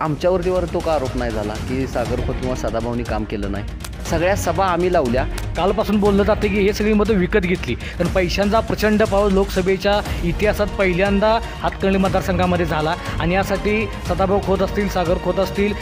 आमच्यावरतीवर तो का आरोप नाही झाला की सागर खोत किंवा सदाभाऊनी काम केलं नाही? सगळ्या सभा आम्ही लावल्या. कालपासून बोललं जातं की हे सगळी मतं विकत घेतली, कारण पैशांचा प्रचंड पाऊस लोकसभेच्या इतिहासात पहिल्यांदा हातकणंगले मतदारसंघामध्ये झाला आणि यासाठी सदाभाऊ खोत असतील, सागर खोत असतील,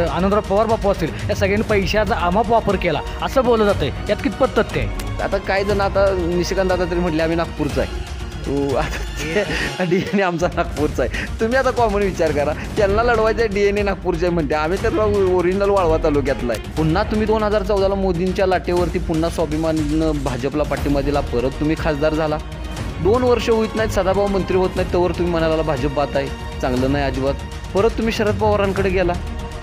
आनंदराव पवार बापू असतील, या सगळ्यांनी पैशाचा अमाप वापर केला असं बोललं जातं आहे. यात कितपत तथ्य आहे? आता काही जण आता निशिकांत दादा तरी म्हटले आम्ही नागपूरचा आहे. आता DNA आमचा नागपूरचा आहे. तुम्ही आता कॉमन विचार करा, त्यांना लढवायचं DNA नागपूरचे आहे म्हणते, आम्ही तर ओरिजिनल वाळवा तालुक्यातला आहे. पुन्हा तुम्ही 2014ला मोदींच्या लाटेवरती पुन्हा स्वाभिमानीनं भाजपला पाठिंबा दिला, परत तुम्ही खासदार झाला. 2 वर्ष होत नाहीत, सदाभाऊ मंत्री होत नाहीत, तोवर तुम्ही म्हणाला भाजप बात आहे, चांगलं नाही अजिबात. परत तुम्ही शरद पवारांकडे गेला,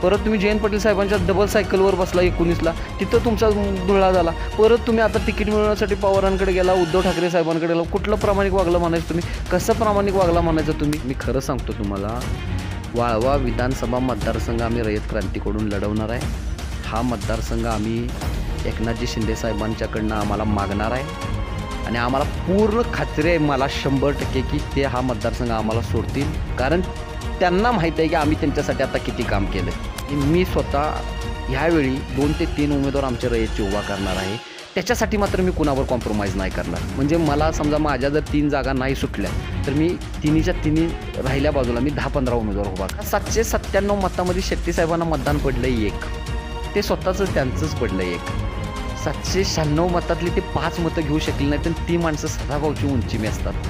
परत तुम्ही जयंत पाटील साहेबांच्या डबल सायकलवर बसला 19ला, तिथं तुमचा धुळा झाला. परत तुम्ही आता तिकीट मिळवण्यासाठी पवारांकडे गेला, उद्धव ठाकरे साहेबांकडे गेला. कुठलं प्रामाणिक वागलं म्हणायचं तुम्ही? कसं प्रामाणिक वागला म्हणायचं तुम्ही? मी खरं सांगतो तुम्हाला, वाळवा विधानसभा मतदारसंघ आम्ही रयत क्रांतीकडून लढवणार आहे. हा मतदारसंघ आम्ही एकनाथजी शिंदे साहेबांच्याकडनं आम्हाला मागणार आहे आणि आम्हाला पूर्ण खात्री आहे, मला 100% की ते हा मतदारसंघ आम्हाला सोडतील, कारण त्यांना माहीत आहे की आम्ही त्यांच्यासाठी आता किती काम केलं. मी स्वतः ह्यावेळी 2 ते 3 उमेदवार आमच्या रयतची उभा करणार आहे. त्याच्यासाठी मात्र मी कुणावर कॉम्प्रोमाइज नाही करणार. म्हणजे मला समजा माझ्या जर 3 जागा नाही सुटल्या तर मी तिन्हीच्या तिन्ही राहिल्या बाजूला मी 10-15 उमेदवार उभा. 797 मतामध्ये शेट्टीसाहेबांना मतदान पडलं 1, ते स्वतःचं त्यांचंच पडलं 1. 796 मतातली ते 5 मतं घेऊ शकली नाही, तर ती माणसं सदाभाऊची उंचीमी असतात.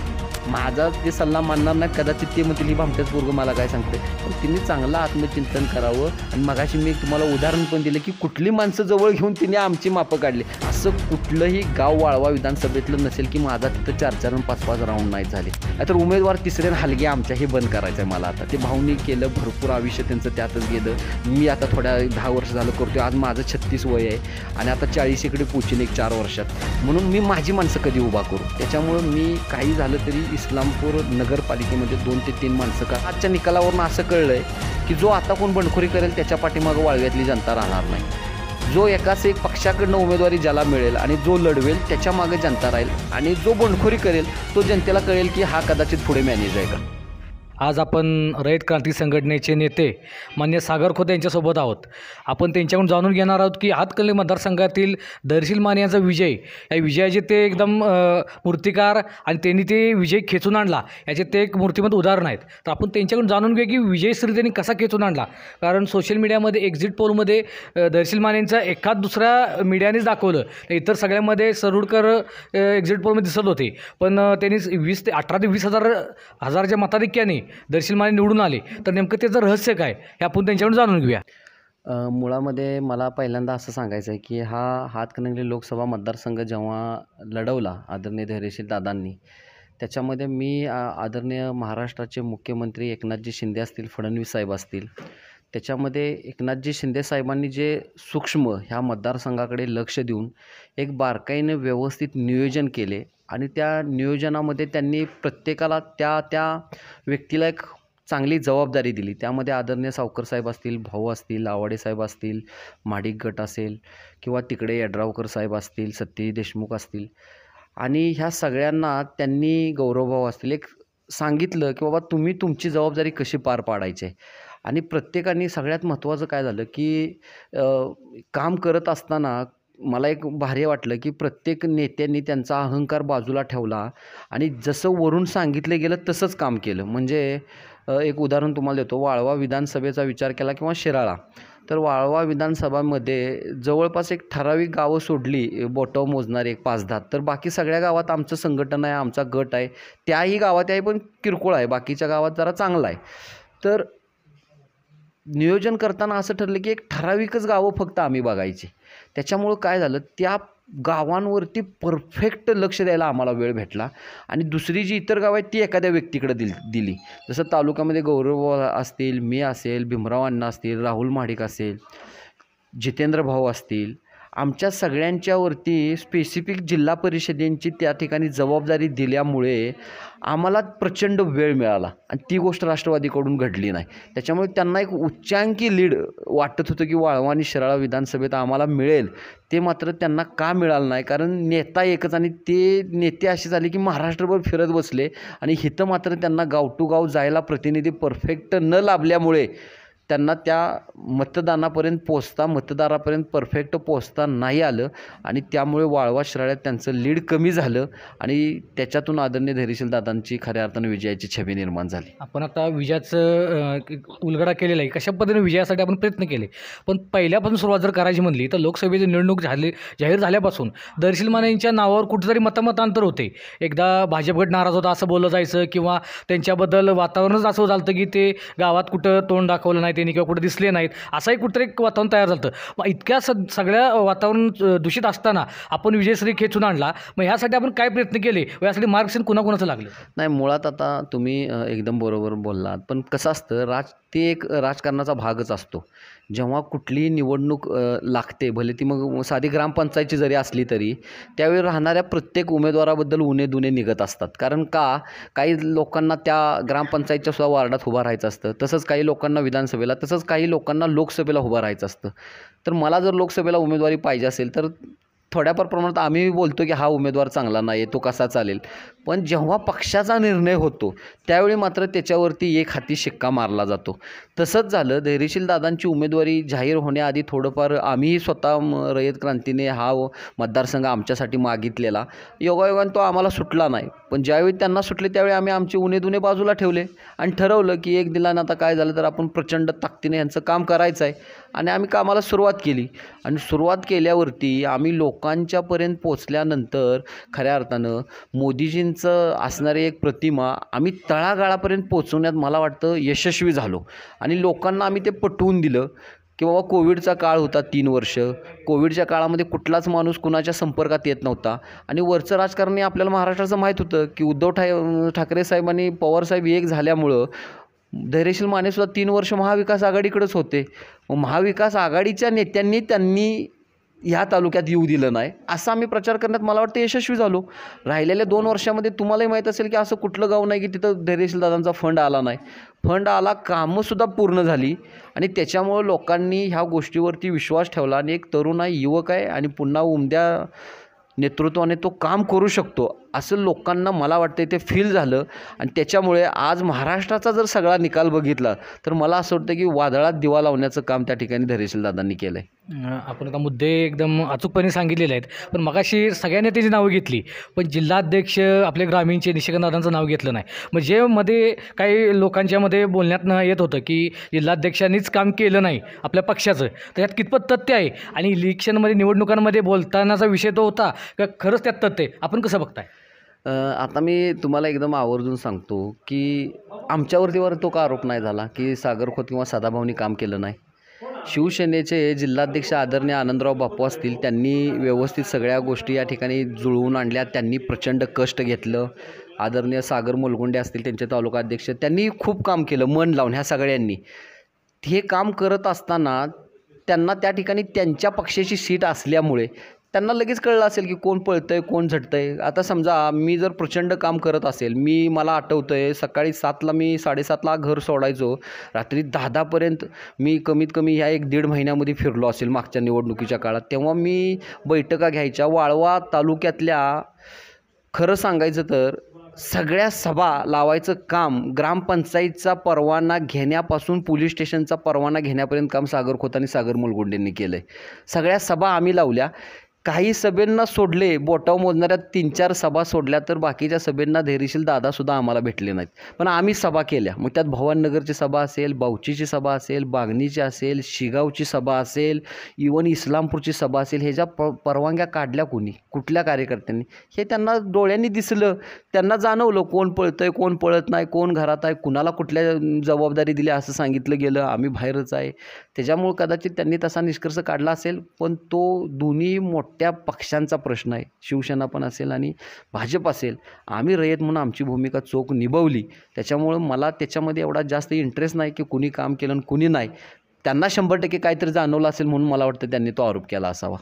माझा ते सल्ला मानणार नाही कदाचित, ते म्हणतील ही भामट्याच पोरगं मला काय सांगते. पण तिने चांगलं आत्मचिंतन करावं. आणि मगाशी मी तुम्हाला उदाहरण पण दिलं की कुठली माणसं जवळ घेऊन तिने आमची मापं काढली. असं कुठलंही गाव वाळवा विधानसभेतलं नसेल की माझा तिथं 4-4 आणि 5-5 राऊंड नाही झाले. तर उमेदवार तिसरे हलगे आमच्या हे बंद करायचं आहे मला. आता ते भाऊनी केलं, भरपूर आयुष्य त्यांचं त्यातच गेलं. मी आता थोड्या 10 वर्ष झालं करतो. आज माझं 36 वय आहे आणि आता 40कडे पोचीन 1 4 वर्षात. म्हणून मी माझी माणसं कधी उभा करू? त्याच्यामुळं मी काही झालं तरी इस्लामपूर नगरपालिकेमध्ये 2 ते 3 माणसं का. आजच्या निकालावरून असं कळलंय की जो आता कोण बंडखोरी करेल त्याच्या पाठीमागं वाळव्यातली जनता राहणार नाही. जो एकाच एक पक्षाकडनं उमेदवारी ज्याला मिळेल आणि जो लढवेल त्याच्या मागे जनता राहील, आणि जो बंडखोरी करेल तो जनतेला कळेल की हा कदाचित पुढे मॅनेज आहे का. आज आपण रयत क्रांती संघटनेचे नेते मान्य सागर खोत यांच्यासोबत आहोत. आपण त्यांच्याकडून जाणून घेणार आहोत की हातकणंगले मतदारसंघातील धैर्यशील माने यांचा विजय, या विजयाचे ते एकदम मूर्तिकार आणि त्यांनी ते विजय खेचून आणला याचे ते एक मूर्तिमंत उदाहरण आहेत. तर आपण त्यांच्याकडून जाणून घेऊ की विजयश्री त्यांनी कसा खेचून आणला. कारण सोशल मीडियामध्ये एक्झिट पोलमध्ये धैर्यशील मानेंचा एखाद दुसऱ्या मीडियानेच दाखवलं, इतर सगळ्यामध्ये सरुडकर एक्झिट पोलमध्ये दिसत होते. पण त्यांनी 18 ते 20 हजारच्या मताधिक्याने धैर्यशील माने निवडून आले. तर नेमकं त्याचं रहस्य काय हे आपण त्यांच्याकडून जाणून घेऊया. मुळामध्ये मला पहिल्यांदा असं सांगायचं आहे की हा हातकणंगले लोकसभा मतदारसंघ जेव्हा लढवला आदरणीय धैर्यशील दादांनी, त्याच्यामध्ये मी आदरणीय महाराष्ट्राचे मुख्यमंत्री एकनाथजी शिंदे असतील, फडणवीस साहेब असतील, त्याच्यामध्ये एकनाथजी शिंदे साहेबांनी जे सूक्ष्म ह्या मतदारसंघाकडे लक्ष देऊन एक बारकाईने व्यवस्थित नियोजन केले आणि त्या नियोजनामध्ये त्यांनी प्रत्येकाला त्या त्या व्यक्तीला एक चांगली जबाबदारी दिली. त्यामध्ये आदरणीय सावकर साहेब असतील, भाऊ असतील, आवाडे साहेब असतील, माडिक गट असेल किंवा तिकडे यड्रावकर साहेब असतील, सत्यजी देशमुख असतील, आणि ह्या सगळ्यांना त्यांनी गौरवभाव असतील एक सांगितलं की बाबा तुम्ही तुमची जबाबदारी कशी पार पाडायची आहे. आणि प्रत्येकाने सगळ्यात महत्त्वाचं काय झालं की काम करत असताना मला एक भारी वाटलं की प्रत्येक नेत्यांनी त्यांचा अहंकार बाजूला ठेवला आणि जसं वरून सांगितलं गेलं तसंच काम केलं. म्हणजे एक उदाहरण तुम्हाला देतो. वाळवा विधानसभेचा विचार केला किंवा शिराळा, तर वाळवा विधानसभामध्ये जवळपास एक ठराविक गावं सोडली बोटावर मोजणारी एक 5-10, तर बाकी सगळ्या गावात आमचं संघटन आहे, आमचा गट आहे. त्याही गावात आहे पण किरकोळ आहे, बाकीच्या गावात जरा चांगला आहे. तर नियोजन करताना असं ठरलं की एक ठराविकच गावं फक्त आम्ही बघायची. त्याच्यामुळं काय झालं, त्या गावांवरती परफेक्ट लक्ष द्यायला आम्हाला वेळ भेटला. आणि दुसरी जी इतर गावं आहेत ती एखाद्या व्यक्तीकडे दिली. जसं तालुक्यामध्ये गौरव असतील, मी असेल, भीमराव अण्णा असतील, राहुल महाडिक असेल, जितेंद्र भाऊ असतील, आमच्या सगळ्यांच्यावरती स्पेसिफिक जिल्हा परिषदेंची त्या ठिकाणी जबाबदारी दिल्यामुळे आम्हाला प्रचंड वेळ मिळाला आणि ती गोष्ट राष्ट्रवादीकडून घडली नाही. त्याच्यामुळे त्यांना एक उच्चांकी लीड वाटत होतं की वाळवा आणि शिराळा विधानसभेत आम्हाला मिळेल, ते मात्र त्यांना का मिळालं नाही. कारण नेता एकच आणि ते नेते असे झाले की महाराष्ट्रभर फिरत बसले आणि हिथं मात्र त्यांना गाव टू गाव जायला प्रतिनिधी परफेक्ट न लाभल्यामुळे त्यांना त्या मतदारापर्यंत परफेक्ट पोचता नाही आलं आणि त्यामुळे वाळवा शिराळ्यात त्यांचं लीड कमी झालं आणि त्याच्यातून आदरणीय धैर्यशील दादांची खऱ्या अर्थानं विजयाची छबी निर्माण झाली. आपण आता विजयाचं उलगडा केलेला आहे, कशा पद्धतीने विजयासाठी आपण प्रयत्न केले. पण पहिल्यापासून सुरुवात जर करायची म्हणली तर लोकसभेची निवडणूक जाहीर झाल्यापासून धैर्यशील माने यांच्या नावावर कुठेतरी मतांतर होते. एकदा भाजप गट नाराज होता असं बोललं जायचं किंवा त्यांच्याबद्दल वातावरणच असं झालं की ते गावात कुठं तोंड दाखवलं नाही त्यांनी किंवा कुठं दिसले नाहीत, असंही कुठेतरी एक वातावरण तयार झालं. मग इतक्या सगळ्या वातावरण दूषित असताना आपण विजयश्री खेचून आणला. मग ह्यासाठी आपण काय प्रयत्न केले, यासाठी मार्गदर्शन कुणाकुणाचं लागलं? नाही, मुळात आता तुम्ही एकदम बरोबर बोललात. पण कसं असतं, ते एक राजकारणाचा भागच असतो. जेव्हा कुठलीही निवडणूक लागते, भले ती मग साधी ग्रामपंचायतची जरी असली तरी त्यावेळी राहणाऱ्या प्रत्येक उमेदवाराबद्दल उणे दुणे निघत असतात. कारण काही लोकांना त्या ग्रामपंचायतच्या सुद्धा वार्डात उभं राहायचं असतं, तसंच काही लोकांना विधानसभेला, तसंच काही लोकांना लोकसभेला उभं राहायचं असतं. तर मला जर लोकसभेला उमेदवारी पाहिजे असेल तर थोड्याफार प्रमाणात आम्ही बोलतो की हा उमेदवार चांगला नाही, तो कसा चालेल. पण जेव्हा पक्षाचा निर्णय होतो त्यावेळी मात्र त्याच्यावरती एक हाती शिक्का मारला जातो. तसंच झालं. धैर्यशील दादांची उमेदवारी जाहीर होण्याआधी थोडंफार आम्हीही स्वतः रयत क्रांतीने हा मतदारसंघ आमच्यासाठी मागितलेला. योगायोगाने तो आम्हाला सुटला नाही. पण ज्यावेळी त्यांना सुटले त्यावेळी आम्ही आमचे उणे दुणे बाजूला ठेवले आणि ठरवलं की एक दिलानं आता काय झालं तर आपण प्रचंड ताकदीने यांचं काम करायचं आहे. आणि आम्ही कामाला सुरुवात केली आणि सुरुवात केल्यावरती आम्ही लोकांच्यापर्यंत पोचल्यानंतर खऱ्या अर्थानं मोदीजींचं असणारी एक प्रतिमा आम्ही तळागाळापर्यंत पोचवण्यात मला वाटतं यशस्वी झालो. आणि लोकांना आम्ही ते पटवून दिलं की बाबा कोविडचा काळ होता 3 वर्ष. कोविडच्या काळामध्ये कुठलाच माणूस कुणाच्या संपर्कात येत नव्हता आणि वरचं राजकारण आपल्याला महाराष्ट्राचं माहीत होतं की उद्धव ठाकरे साहेब आणि पवारसाहेब एक झाल्यामुळं धैर्यशील मानेसुद्धा 3 वर्ष महाविकास आघाडीकडेच होते. महाविकास आघाडीच्या नेत्यांनी त्यांनी ह्या तालुक्यात येऊ दिलं नाही, असा आम्ही प्रचार करण्यात मला वाटतं यशस्वी झालो. राहिलेल्या 2 वर्षामध्ये तुम्हालाही माहीत असेल की असं कुठलं गाव नाही की तिथं धैर्यशील दादांचा फंड आला नाही. फंड आला, कामंसुद्धा पूर्ण झाली आणि त्याच्यामुळं लोकांनी ह्या गोष्टीवरती विश्वास ठेवला आणि एक तरुण आहे, युवक आहे आणि पुन्हा उमद्या नेतृत्वाने तो काम करू शकतो असं लोकांना मला वाटतं ते फील झालं. आणि त्याच्यामुळे आज महाराष्ट्राचा जर सगळा निकाल बघितला तर मला असं वाटतं की वादळात दिवा लावण्याचं काम त्या ठिकाणी धैर्यशील दादांनी केलं आहे. आपण आता मुद्दे एकदम अचूकपणे सांगितलेले आहेत. पण मगाशी सगळ्या नेत्याची नावं घेतली, पण जिल्हाध्यक्ष आपले ग्रामीणचे निशिकांत दादांचं नाव घेतलं नाही. मग जे मध्ये काही लोकांच्यामध्ये बोलण्यात येत होतं की जिल्हाध्यक्षांनीच काम केलं नाही आपल्या पक्षाचं, तर यात कितपत तथ्य आहे आणि इलेक्शनमध्ये निवडणुकांमध्ये बोलतानाचा विषय तो होता का खरंच त्यात तथ्य आहे, आपण कसं बघताय? आता मी तुम्हाला एकदम आवर्जून सांगतो की आमच्यावरतीवर तो का आरोप नाही झाला की सागर खोत किंवा सदाभाऊनी काम केलं नाही. शिवसेनेचे जिल्हाध्यक्ष आदरणीय आनंदराव बापू असतील, त्यांनी व्यवस्थित सगळ्या गोष्टी या ठिकाणी जुळवून आणल्या. त्यांनी प्रचंड कष्ट घेतलं. आदरणीय सागर मुलगुंडे असतील, त्यांचे तालुका अध्यक्ष, त्यांनी खूप काम केलं मन लावून. ह्या सगळ्यांनी हे काम करत असताना त्यांना त्या ठिकाणी त्यांच्या पक्षाची सीट असल्यामुळे त्यांना लगेच कळलं असेल की कोण पळतंय कोण झटतंय. आता समजा मी जर प्रचंड काम करत असेल, मला आठवतं आहे सकाळी 7ला मी 7:30ला घर सोडायचो, रात्री 10-10पर्यंत मी कमीत कमी ह्या 1-1.5 महिन्यामध्ये फिरलो असेल मागच्या निवडणुकीच्या काळात. तेव्हा मी बैठका घ्यायच्या वाळवा तालुक्यातल्या. खरं सांगायचं तर सगळ्या सभा लावायचं काम ग्रामपंचायतचा परवाना घेण्यापासून पोलीस स्टेशनचा परवाना घेण्यापर्यंत काम सागर खोत आणि सागर मुलगुंडेंनी केलं आहे. सगळ्या सभा आम्ही लावल्या. काही सभेंना सोडले, बोटावर मोजणाऱ्या 3-4 सभा सोडल्या, तर बाकीच्या सभेंना धैर्यशील दादासुद्धा आम्हाला भेटले नाहीत. पण आम्ही सभा केल्या. मग त्यात भवाननगरची सभा असेल, बावचीची सभा असेल, बागणीची असेल, शिगावची सभा असेल, इवन इस्लामपूरची सभा असेल. ह्याच्या परवानग्या काढल्या कोणी, कुठल्या कार्यकर्त्यांनी, हे त्यांना डोळ्यांनी दिसलं. त्यांना जाणवलं कोण पळतंय कोण पळत नाही, कोण घरात आहे, कुणाला कुठल्या जबाबदारी दिली असं सांगितलं गेलं, आम्ही बाहेरच आहे. त्याच्यामुळं कदाचित त्यांनी तसा निष्कर्ष काढला असेल. पण तो दोन्ही मोठ्या पक्षांचा प्रश्न आहे. शिवसेना पण असेल आणि भाजप असेल. आम्ही रयत म्हणून आमची भूमिका चोख निभावली. त्याच्यामुळं मला त्याच्यामध्ये एवढा जास्त इंटरेस्ट नाही की कुणी काम केलं आणि कुणी नाही. त्यांना 100% काहीतरी जाणवलं असेल म्हणून मला वाटतं त्यांनी तो आरोप केला असावा.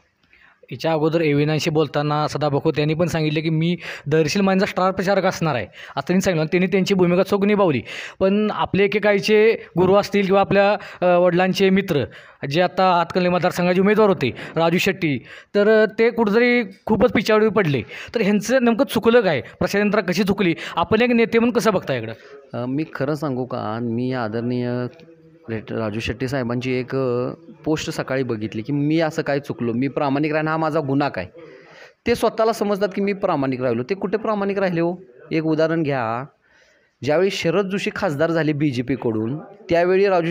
याच्या अगोदर एव्हिनांशी बोलताना सदाभाऊ त्यांनी पण सांगितलं की मी धैर्यशील मानेचा स्टार प्रचारक असणार आहे असं त्यांनी सांगितलं. त्यांनी त्यांची भूमिका चोख निभावली. पण आपले एकेकाळचे गुरु असतील किंवा आपल्या वडिलांचे मित्र जे आता हातकणंगले मतदारसंघाचे उमेदवार होते, राजू शेट्टी, तर ते कुठेतरी खूपच पिछाडी पडले. तर ह्यांचं नेमकं चुकलं काय, प्रचारयंत्रा कशी चुकली, आपण एक नेते म्हणून कसं बघता इकडं? मी खरं सांगू का, मी आदरणीय राजू शेट्टी साहेबांची एक पोस्ट सकाळी बघितली की मी असं काय चुकलो, मी प्रामाणिक राहणं हा माझा गुन्हा काय. ते स्वतःला समजतात की मी प्रामाणिक राहिलो. ते कुठे प्रामाणिक राहिले हो. एक उदाहरण घ्या, ज्यावेळी शरद जोशी खासदार झाले BJPकडून, त्यावेळी राजू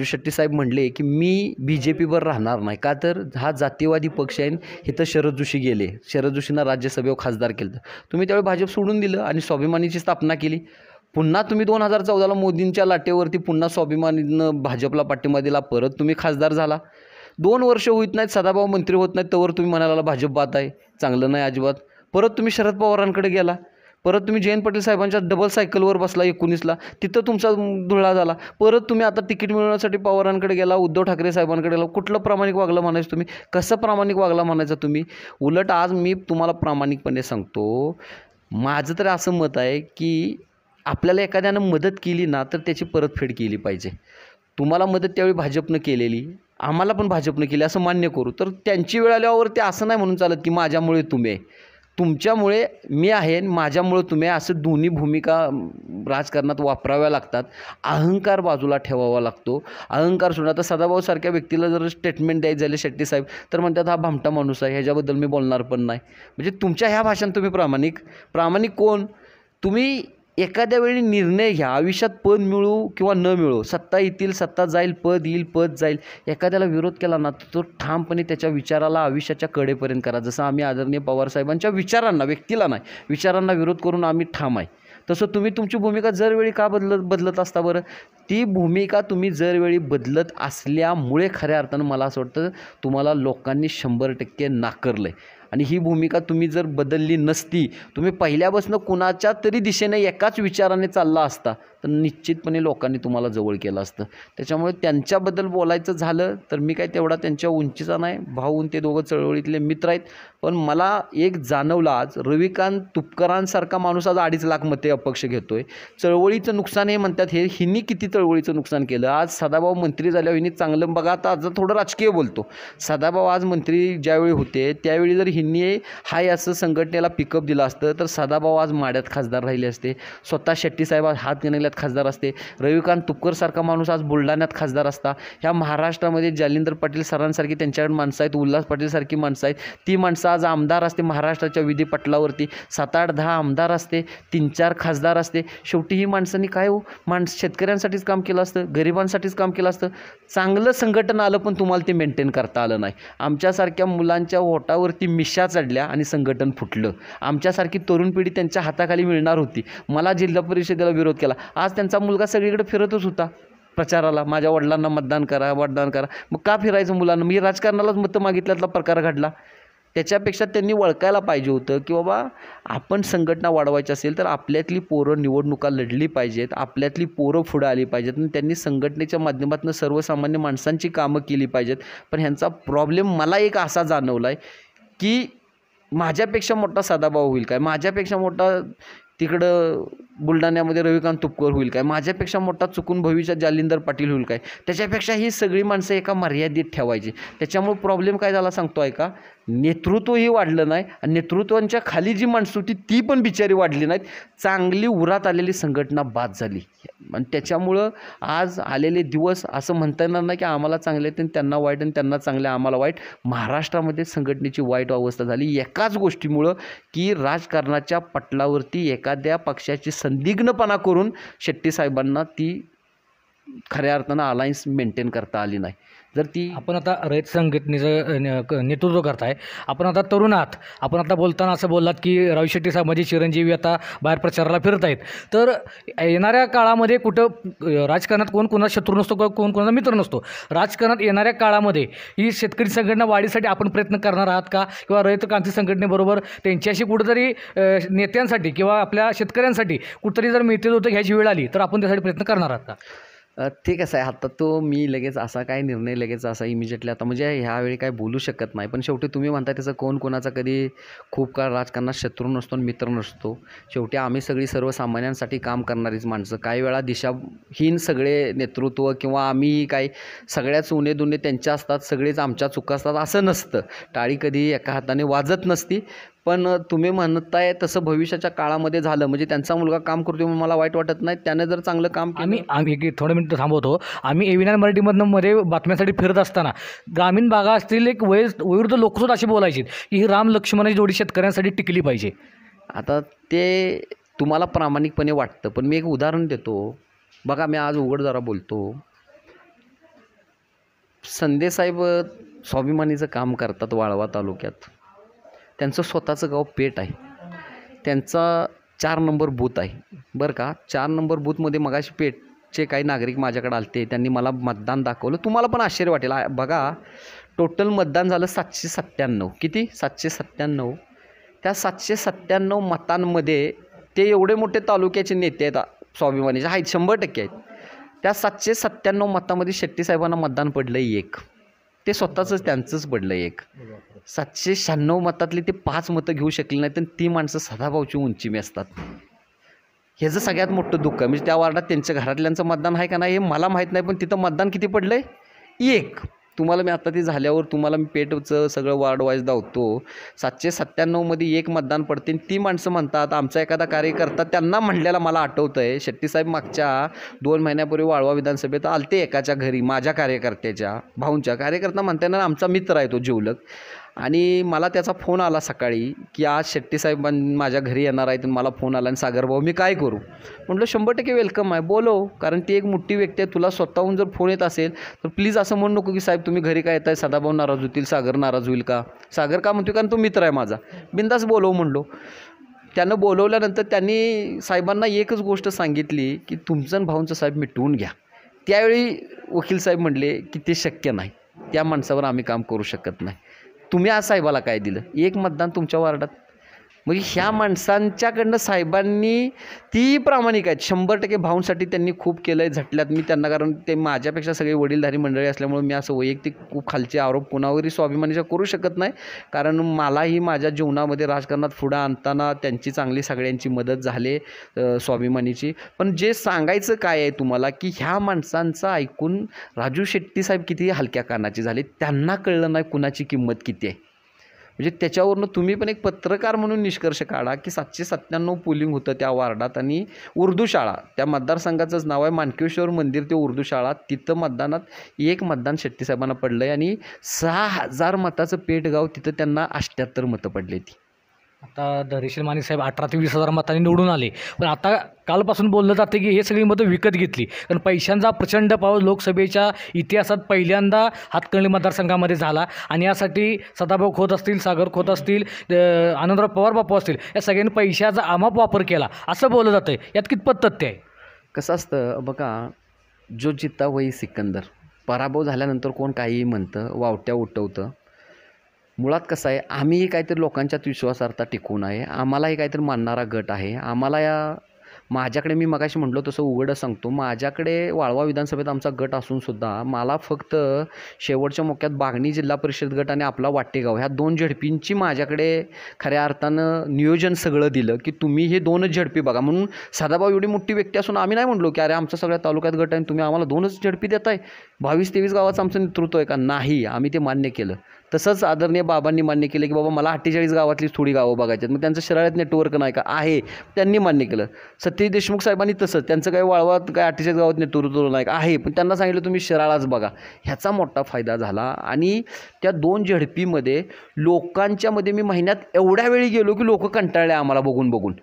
शेट्टी साहेब म्हणले की मी BJPवर राहणार नाही, का तर हा जातीवादी पक्ष आहे. इथं शरद जोशी गेले, शरद जोशींना राज्यसभेवर खासदार केलं. तुम्ही त्यावेळी भाजप सोडून दिलं आणि स्वाभिमानीची स्थापना केली. पुन्हा तुम्ही 2014ला मोदींच्या लाटेवरती पुन्हा स्वाभिमानीनं भाजपला पाठिंबा दिला, परत तुम्ही खासदार झाला. 2 वर्ष होत नाहीत, सदाभाऊ मंत्री होत नाहीत, तोवर तुम्ही म्हणाला भाजप बात आहे, चांगलं नाही अजिबात. परत तुम्ही शरद पवारांकडे गेला, परत तुम्ही जयंत पाटील साहेबांच्या डबल सायकलवर बसला 19ला, तिथं तुमचा धुळा झाला. परत तुम्ही आता तिकीट मिळवण्यासाठी पवारांकडे गेला, उद्धव ठाकरे साहेबांकडे गेला. कुठलं प्रामाणिक वागलं म्हणायचं तुम्ही, कसं प्रामाणिक वागला म्हणायचं तुम्ही. उलट आज मी तुम्हाला प्रामाणिकपणे सांगतो, माझं तर असं मत आहे की आपल्याला एखाद्यानं मदत केली ना तर त्याची परतफेड केली पाहिजे. तुम्हाला मदत त्यावेळी भाजपनं केलेली, आम्हाला पण भाजपनं केली असं मान्य करू. तर त्यांची वेळ आल्यावर ते असं नाही म्हणून चालत की माझ्यामुळे तुम्ही आहे, तुमच्यामुळे मी आहे आणि माझ्यामुळे तुम्ही आहे, असं दोन्ही भूमिका राजकारणात वापराव्या लागतात. अहंकार बाजूला ठेवावा लागतो. अहंकार सोडून आता सदाभाऊसारख्या व्यक्तीला जर स्टेटमेंट द्यायचं झाले शेट्टी साहेब तर म्हणतात हा भामटा माणूस आहे, ह्याच्याबद्दल मी बोलणार पण नाही. म्हणजे तुमच्या ह्या भाषात तुम्ही प्रामाणिक कोण. तुम्ही एखाद्या वेळी निर्णय घ्या, आयुष्यात पद मिळू किंवा न मिळू, सत्ता येतील सत्ता जाईल, पद येईल पद जाईल. एखाद्याला विरोध केला ना तो ठामपणे त्याच्या विचाराला आयुष्याच्या कडेपर्यंत करा. जसं आम्ही आदरणीय पवारसाहेबांच्या विचारांना, व्यक्तीला नाही विचारांना विरोध करून आम्ही ठाम आहे, तसं तुम्ही तुमची भूमिका जरवेळी का बदलत असता बरं. ती भूमिका तुम्ही जरवेळी बदलत असल्यामुळे खऱ्या अर्थानं मला असं वाटतं तुम्हाला लोकांनी 100% नाकारलं आहे. आणि ही भूमिका तुम्ही जर बदलली नसती, तुम्ही पहिल्यापासून कुणाच्या तरी दिशेने एकाच विचाराने चालला असता तर निश्चितपणे लोकांनी तुम्हाला जवळ केलं असतं. त्याच्यामुळे त्यांच्याबद्दल बोलायचं झालं तर मी काय तेवढा त्यांच्या उंचीचा नाही, भाऊन ते दोघं चळवळीतले मित्र आहेत. पण मला एक जाणवलं आज, रविकांत तुपकरांसारखा माणूस आज 2.5 लाख मते अपक्ष घेतोय. चळवळीचं नुकसान हे म्हणतात, हे हिनी किती चळवळीचं नुकसान केलं. आज सदाभाऊ मंत्री झाल्यावर हिनी चांगलं बघा. आता आज थोडं राजकीय बोलतो. सदाभाऊ आज मंत्री ज्यावेळी होते त्यावेळी जर हिनी हाय असं संघटनेला पिकअप दिलं असतं तर सदाभाऊ आज माड्यात खासदार राहिले असते, स्वतः शेट्टी साहेब आज हातकणंगल्यात खासदार असते, रविकांत तुपकरसारखा माणूस आज बुलढाण्यात खासदार असता. ह्या महाराष्ट्रामध्ये जालिंदर पाटील सरांसारखी त्यांच्याकडे माणसं आहेत, उल्हास पाटीलसारखी माणसं आहेत, ती माणसं आज आमदार असते महाराष्ट्राच्या विधी पटलावरती. 7-8-10 आमदार असते, 3-4 खासदार असते. शेवटी ही माणसांनी काय हो, शेतकऱ्यांसाठीच काम केलं असतं, गरिबांसाठीच काम केलं असतं. चांगलं संघटन आलं पण तुम्हाला ते मेंटेन करता आलं नाही. आमच्यासारख्या मुलांच्या ओटावरती मिशा चढल्या आणि संघटन फुटलं. आमच्यासारखी तरुण पिढी त्यांच्या हाताखाली मिळणार होती. मला जिल्हा परिषदेला विरोध केला. आज त्यांचा मुलगा सगळीकडे फिरतच होता प्रचाराला, माझ्या वडिलांना मतदान करा. मग का फिरायचं मुलांना. मी राजकारणालाच मतं मागितल्यातला प्रकार घडला. त्याच्यापेक्षा त्यांनी वळखायला पाहिजे होतं की बाबा आपण संघटना वाढवायची असेल तर आपल्यातली पोरं निवडणुका लढली पाहिजेत, आपल्यातली पोरं पुढं आली पाहिजेत आणि त्यांनी संघटनेच्या माध्यमातून सर्वसामान्य माणसांची कामं केली पाहिजेत. पण ह्यांचा प्रॉब्लेम मला एक असा जाणवला आहे की माझ्यापेक्षा मोठा सदाभाऊ होईल काय, माझ्यापेक्षा मोठा तिकडं बुलढाण्यामध्ये रविकांत तुपकर होईल काय, माझ्यापेक्षा मोठा चुकून भविष्यात जालिंदर पाटील होईल काय. त्याच्यापेक्षा ही सगळी माणसं एका मर्यादित ठेवायची. त्याच्यामुळे प्रॉब्लेम काय झाला सांगतो आहे का, नेतृत्वही वाढलं नाही आणि नेतृत्वांच्या खाली जी माणसं होती ती पण बिचारी वाढली नाहीत. चांगली उरात आलेली संघटना बाद झाली आणि त्याच्यामुळं आज आलेले दिवस असं म्हणता येणार नाही की आम्हाला चांगले आहेत त्यांना वाईट आणि त्यांना चांगले आम्हाला वाईट. महाराष्ट्रामध्ये संघटनेची वाईट अवस्था झाली एकाच गोष्टीमुळं की राजकारणाच्या पटलावरती एखाद्या पक्षाची संदिग्धपणा करून शेट्टी साहेबांना ती खऱ्या अर्थानं अलायन्स मेंटेन करता आली नाही. जर ती आपण आता रयत संघटनेचं नेतृत्व करताय, आपण आता तरुण आहात, आपण आता बोलताना असं बोललात की राजू शेट्टी साहेब माझे चिरंजीवी आता बाहेर प्रचाराला फिरत आहेत. तर येणाऱ्या काळामध्ये कुठं राजकारणात कोण कोणाचा शत्रू नसतो, कोण कोणाचा मित्र नसतो. राजकारणात येणाऱ्या काळामध्ये ही शेतकरी संघटना वाढीसाठी आपण प्रयत्न करणार आहात का, किंवा रयत क्रांती संघटनेबरोबर त्यांच्याशी कुठंतरी नेत्यांसाठी किंवा आपल्या शेतकऱ्यांसाठी कुठंतरी जर मिळते होतं घ्यायची वेळ आली तर आपण त्यासाठी प्रयत्न करणार आहात का. ते कसं आहे, आता तो मी लगेच असा काय निर्णय लगेच असा इमिजिएटली आता म्हणजे ह्यावेळी काय बोलू शकत नाही. पण शेवटी तुम्ही म्हणता त्याचं कोण कोणाचा कधी खूप काळ राजकारणात शत्रू नसतो आणि मित्र नसतो. शेवटी आम्ही सगळी सर्वसामान्यांसाठी काम करणारीच माणसं. काही वेळा दिशाहीन सगळे नेतृत्व किंवा आम्ही काय सगळ्याच उणे दुणे त्यांच्या असतात, सगळेच आमच्या चुका असतात असं नसतं. टाळी कधी एका हाताने वाजत नसती. पण तुम्ही म्हणताय तसं भविष्याच्या काळामध्ये झालं म्हणजे त्यांचा मुलगा काम करतो म्हणून मला वाईट वाटत नाही. त्याने जर चांगलं काम केलं. आम्ही एक थोडं मिनिटं थांबवतो. आम्ही एव्हीएन मराठीमधनं मध्ये बातम्यांसाठी फिरत असताना ग्रामीण भागा असतील एक वयोवृद्ध लोकसुद्धा अशी बोलायची की ही राम लक्ष्मणाची जोडी शेतकऱ्यांसाठी टिकली पाहिजे. आता ते तुम्हाला प्रामाणिकपणे वाटतं, पण मी एक उदाहरण देतो. बघा, मी आज उघड जरा बोलतो. संदेसाहेब स्वाभिमानीचं काम करतात वाळवा तालुक्यात. त्यांचं स्वतःचं गाव पेठ आहे. त्यांचा 4 नंबर बूथ आहे बरं का. 4 नंबर बूथमध्ये मगाशी पेठचे काही नागरिक माझ्याकडे आलते. त्यांनी मला मतदान दाखवलं. तुम्हाला पण आश्चर्य वाटेल. बघा, टोटल मतदान झालं 797. किती? 797. त्या 797 मतांमध्ये ते एवढे मोठे तालुक्याचे नेते आहेत स्वाभिमानीचे आहेत, 100% आहेत. त्या 797 मतामध्ये शेट्टीसाहेबांना मतदान पडलं 1. ते स्वतःचंच त्यांचंच पडलं 1. 796 मतातली ते 5 मतं घेऊ शकले नाहीत. आणि ती माणसं सदाभाऊची उंचीमी असतात. ह्याचं सगळ्यात मोठं दुःख आहे. म्हणजे त्या वार्डात त्यांच्या घरातल्यांचं मतदान आहे का नाही हे मला माहीत नाही, पण तिथं मतदान किती पडलं आहे? 1. तुम्हाला मी आता ते झाल्यावर तुम्हाला मी पेठचं सगळं वार्ड वाईज दावतो. 797मध्ये 1 मतदान पडते. ती माणसं म्हणतात, आमचा एखादा कार्यकर्ता त्यांना म्हणलेला मला आठवतं आहे. शेट्टीसाहेब मागच्या 2 महिन्यापूर्वी वाळवा विधानसभेत आलते एकाच्या घरी, माझ्या कार्यकर्त्याच्या भाऊंच्या. कार्यकर्ता म्हणताना आमचा मित्र आहे तो जिवलग. आणि मला त्याचा फोन आला सकाळी की आज शेट्टीसाहेब माझ्या घरी येणार आहेत. आणि मला फोन आला, आणि सागर भाऊ मी काय करू? म्हटलं 100% वेलकम आहे, बोलव. कारण ती एक मोठी व्यक्ती आहे. तुला स्वतःहून जर फोन येत असेल तर प्लीज असं म्हणू नको की साहेब तुम्ही घरी काय येताय, सदाभाऊ नाराज होतील, सागर नाराज होईल का? सागर का म्हणतो? कारण तो मित्र आहे माझा. बिंदास बोलव म्हणलो. त्यानं बोलवल्यानंतर त्यांनी साहेबांना एकच गोष्ट सांगितली की तुमचं आणि भाऊंचं साहेब मिटवून घ्या. त्यावेळी वकील साहेब म्हणले की ते शक्य नाही, त्या माणसावर आम्ही काम करू शकत नाही. तुम्ही आज साहेबाला काय दिलं? 1 मतदान तुमच्या वार्डात. म्हणजे ह्या माणसांच्याकडनं साहेबांनी ती प्रामाणिक आहेत. 100% भाऊंसाठी त्यांनी खूप केलं आहे, झटल्यात. मी त्यांना, कारण ते माझ्यापेक्षा सगळे वडीलधारी मंडळी असल्यामुळे मी असं वैयक्तिक खूप खालचे आरोप कोणावरही स्वाभिमानीच्या करू शकत नाही. कारण मलाही माझ्या जीवनामध्ये राजकारणात पुढं आणताना त्यांची चांगली सगळ्यांची मदत झाली स्वाभिमानीची. पण जे सांगायचं काय आहे तुम्हाला की ह्या माणसांचं ऐकून राजू शेट्टी साहेब किती हलक्या कानाचे झाले. त्यांना कळलं नाही कुणाची किंमत किती आहे. म्हणजे त्याच्यावरनं तुम्ही पण एक पत्रकार म्हणून निष्कर्ष काढा की 797 पोलिंग होतं त्या वार्डात. आणि उर्दू शाळा, त्या मतदारसंघाचंच नाव आहे माणकेश्वर मंदिर, ते उर्दू शाळा. तिथं मतदानात 1 मतदान शेट्टीसाहेबांना पडलं आहे. आणि 6000 मताचं पेठगाव, तिथं त्यांना 78 मतं पडली ती. आता धैर्यशील माने साहेब 18 ते 20 हजार मतांनी निवडून आले. पण आता कालपासून बोललं जातं की हे सगळी मतं विकत घेतली. कारण पैशांचा प्रचंड पाऊस लोकसभेच्या इतिहासात पहिल्यांदा हातकणंगले मतदारसंघामध्ये झाला. आणि यासाठी सदाभाऊ खोत असतील, सागर खोत असतील, आनंदराव पवार बापू असतील, या सगळ्यांनी पैशाचा अमाप वापर केला असं बोललं जातं. यात कितपत तथ्य आहे? कसं असतं बघा, जो जित्ता वही सिकंदर. पराभव झाल्यानंतर कोण काहीही म्हणतं, वावट्या उठवतं. मुळात कसं आहे, आम्हीही काहीतरी लोकांच्यात विश्वासार्हता टिकून आहे. आम्हालाही काहीतरी मानणारा गट आहे. आम्हाला माझ्याकडे, मी मगाशी म्हटलो तसं उघडं सांगतो, माझ्याकडे वाळवा विधानसभेत आमचा गट असूनसुद्धा मला फक्त शेवटच्या मोक्यात बागणी जिल्हा परिषद गट आणि आपला वाटेगाव ह्या 2 झडपींची माझ्याकडे खऱ्या अर्थानं नियोजन सगळं दिलं की तुम्ही हे 2च झडपी बघा. म्हणून सदाभाऊ एवढी मोठी व्यक्ती असून आम्ही नाही म्हटलो की अरे आमचा सगळ्या तालुक्यात गट आहे, तुम्ही आम्हाला 2च झडपी देताय, 22-23 गावाचं आमचं नेतृत्व आहे का? नाही, आम्ही ते मान्य केलं. तसंच आदरणीय बाबांनी मान्य केलं की बाबा मला 48 गावातलीच थोडी गावं बघायची आहेत. मग त्यांचं शराळ्यात नेटवर्क नाही का? आहे, त्यांनी मान्य केलं. सतीश देशमुख साहेबांनी तसंच, त्यांचं काही वाळवात काय 48 गावात नेतृत्व नाही का? आहे, पण त्यांना सांगितलं तुम्ही शिराळाच बघा. ह्याचा मोठा फायदा झाला. आणि त्या 2 झडपीमध्ये लोकांच्यामध्ये मी महिन्यात एवढ्या वेळी गेलो की लोक कंटाळले आम्हाला बघून बघून.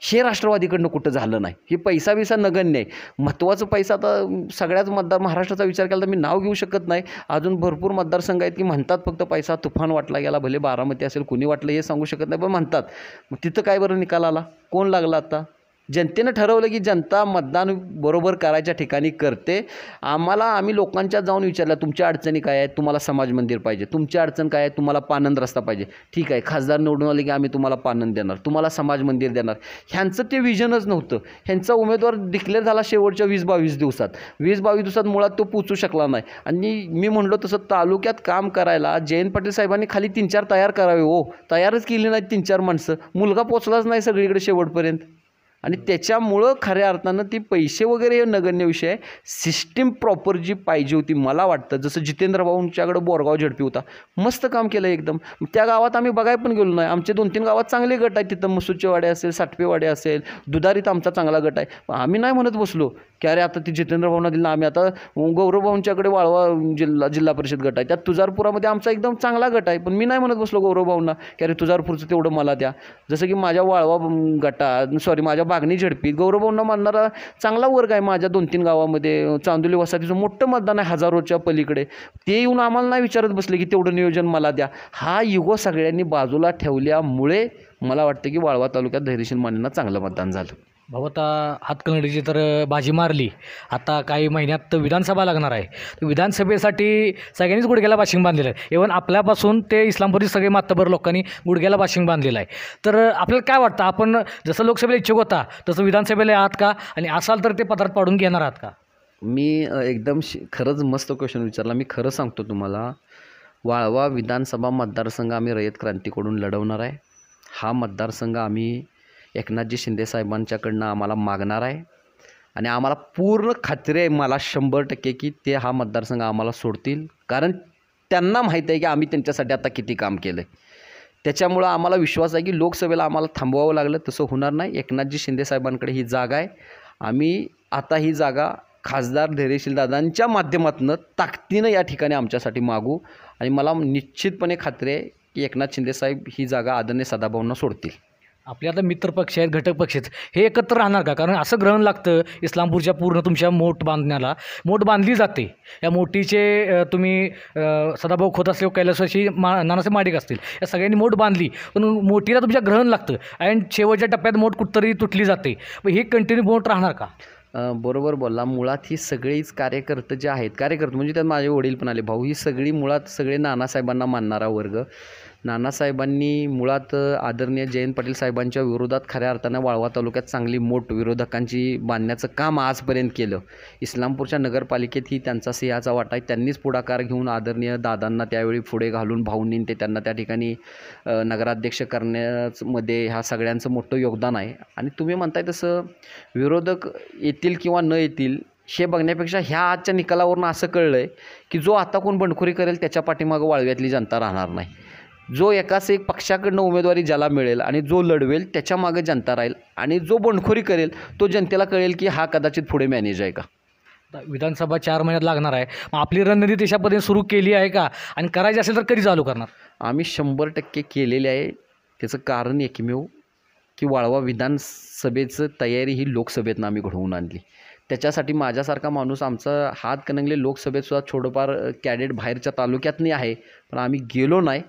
हे राष्ट्रवादीकडनं कुठं झालं नाही. हे पैसा बिसा नगण्य आहे. महत्त्वाचं पैसा आता सगळ्याच महाराष्ट्राचा विचार केला तर मी नाव घेऊ शकत नाही. अजून भरपूर मतदारसंघ आहेत की म्हणतात फक्त पैसा तुफान वाटला गेला. भले बारामती असेल, कुणी वाटलं हे सांगू शकत नाही, पण म्हणतात. मग तिथं काय बरं निकाल आला? कोण लागला? आता जनतेनं ठरवलं की जनता मतदान बरोबर करायच्या ठिकाणी करते. आम्ही लोकांच्यात जाऊन विचारलं तुमच्या अडचणी काय आहेत? तुम्हाला समाज मंदिर पाहिजे. तुमच्या अडचण काय आहे? तुम्हाला पानंद रस्ता पाहिजे. ठीक आहे, खासदार निवडून आले की आम्ही तुम्हाला पानंद देणार, तुम्हाला समाज मंदिर देणार. ह्यांचं ते विजनच नव्हतं. ह्यांचा उमेदवार डिक्लेअर झाला शेवटच्या 20-22 दिवसात. 20-22 दिवसात मुळात तो पोचू शकला नाही. आणि मी म्हणलो तसं तालुक्यात काम करायला जयंत पाटील साहेबांनी खाली 3-4 तयार करावे. हो, तयारच केली नाहीत 3-4 माणसं. मुलगा पोचलाच नाही सगळीकडे शेवटपर्यंत. आणि त्याच्यामुळं खऱ्या अर्थानं ती पैसे वगैरे हे नगण्य विषय आहे. सिस्टीम प्रॉपर जी पाहिजे होती मला वाटतं, जसं जितेंद्र भाऊंच्याकडं बोरगाव झडपी होता, मस्त काम केलं एकदम. त्या गावात आम्ही बघायला पण गेलो नाही. आमचे 2-3 गावात चांगले गट आहेत, तिथं मसूदचेवाडे असेल, साठपेवाडे असेल, दुधारीत आमचा चांगला गट आहे. आम्ही नाही म्हणत बसलो की अरे आता ती जितेंद्र भाऊंना दिलं, आम्ही आता गौरव भाऊंच्याकडे वाळवा जिल्हा परिषद गट आहे, त्यात तुळजापुरामध्ये आमचा एकदम चांगला गट आहे. पण मी नाही म्हणत बसलो गौरव भाऊंना की अरे तुळजापूरचं तेवढं मला द्या. जसं की माझ्या वाळवा माझ्या बागणी झडपीत गौरव भाऊंना मानणारा चांगला वर्ग आहे. माझ्या 2-3 गावामध्ये चांदोली वसाहतीचं मोठं मतदान आहे, हजारोच्या पलीकडे. ते येऊन आम्हाला नाही विचारत बसले की तेवढं नियोजन मला द्या. हा युगो सगळ्यांनी बाजूला ठेवल्यामुळे मला वाटतं की वाळवा तालुक्यात धैर्यशील मानेंना चांगलं मतदान झालं. भाऊ आता हातकणंगलेची तर बाजी मारली, आता काही महिन्यात विधानसभा लागणार आहे. तर विधानसभेसाठी सगळ्यांनीच गुडघ्याला बाशिंग बांधलेलं आहे. इव्हन आपल्यापासून ते इस्लामपुरी सगळे मातबर लोकांनी गुडघ्याला बाशिंग बांधलेलं आहे. तर आपल्याला काय वाटतं, आपण जसं लोकसभेला इच्छुक होता तसं विधानसभेला आहात का, आणि असाल तर ते पत्रात पाडून घेणार आहात का? मी एकदम खरंच मस्त क्वेश्चन विचारला. मी खरं सांगतो तुम्हाला, वाळवा विधानसभा मतदारसंघ आम्ही रयत क्रांतीकडून लढवणार आहे. हा मतदारसंघ आम्ही एकनाथजी शिंदे साहेबांच्याकडनं आम्हाला मागणार आहे आणि आम्हाला पूर्ण खात्री आहे, मला 100% की ते हा मतदारसंघ आम्हाला सोडतील. कारण त्यांना माहीत आहे की आम्ही त्यांच्यासाठी आता किती काम केलं आहे. त्याच्यामुळं आम्हाला विश्वास आहे की लोकसभेला आम्हाला थांबवावं लागलं तसं होणार नाही. एकनाथजी शिंदे साहेबांकडे ही जागा आहे. आम्ही आता ही जागा खासदार धैर्यशील दादांच्या माध्यमातून ताकदीनं या ठिकाणी आमच्यासाठी मागू आणि मला निश्चितपणे खात्री आहे की एकनाथ शिंदे साहेब ही जागा आदरणीय सदाभाऊंना सोडतील. आपले आता मित्रपक्ष आहेत, घटक पक्ष आहेत, हे एकत्र राहणार का? कारण असं ग्रहण लागतं इस्लामपूरच्या पूर्ण तुमच्या मोठ बांधण्याला. मोठ बांधली जाते, या मोठीचे तुम्ही सदाभाऊ खोत असले, कैलासवासी नानासाहेब माडिक असतील, या सगळ्यांनी मोठ बांधली, पण मोठीला तुमच्या ग्रहण लागतं आणि शेवटच्या टप्प्यात मोठ कुठतरी तुटली जाते. मग हे कंटिन्यू मोठ राहणार का? बरोबर बोलला. मुळात ही सगळीच कार्यकर्ते जे आहेत, कार्यकर्ते म्हणजे त्यात माझे वडील पण आले, भाऊ, ही सगळी मुळात सगळे नानासाहेबांना मानणारा वर्ग. नानासाहेबांनी मुळात आदरणीय जयंत पाटील साहेबांच्या विरोधात खऱ्या अर्थानं वाळवा तालुक्यात चांगली मोठ विरोधकांची बांधण्याचं काम आजपर्यंत केलं. इस्लामपूरच्या नगरपालिकेत ही त्यांचा सिंहाचा वाटा आहे. त्यांनीच पुढाकार घेऊन आदरणीय दादांना त्यावेळी पुढे घालून भाऊंनी ते त्यांना त्या ठिकाणी नगराध्यक्ष करण्यामध्ये ह्या सगळ्यांचं मोठं योगदान आहे. आणि तुम्ही म्हणताय तसं विरोधक येतील किंवा न येतील हे बघण्यापेक्षा ह्या आजच्या निकालावरून असं कळलं आहे की जो आता कोण बंडखोरी करेल त्याच्या पाठीमागं वाळव्यातली जनता राहणार नाही. जो एकाच एक पक्षाकडनं उमेदवारी ज्याला मिळेल आणि जो लढवेल त्याच्या मागे जनता राहील, आणि जो बंडखोरी करेल तो जनतेला कळेल की हा कदाचित पुढे मॅनेज आहे का. विधानसभा 4 महिन्यात लागणार आहे, मग आपली रणनीती अशा पद्धतीने सुरू केली आहे का, आणि करायची असेल तर कधी चालू करणार? आम्ही 100% केलेले आहे. त्याचं कारण एकमेव की वाळवा विधानसभेचं तयारी ही लोकसभेतनं आम्ही घडवून आणली. त्याच्यासाठी माझ्यासारखा माणूस, आमचा हातकणंगले लोकसभेतसुद्धा थोडंफार कॅडेट बाहेरच्या तालुक्यातनी आहे, पण आम्ही गेलो नाही.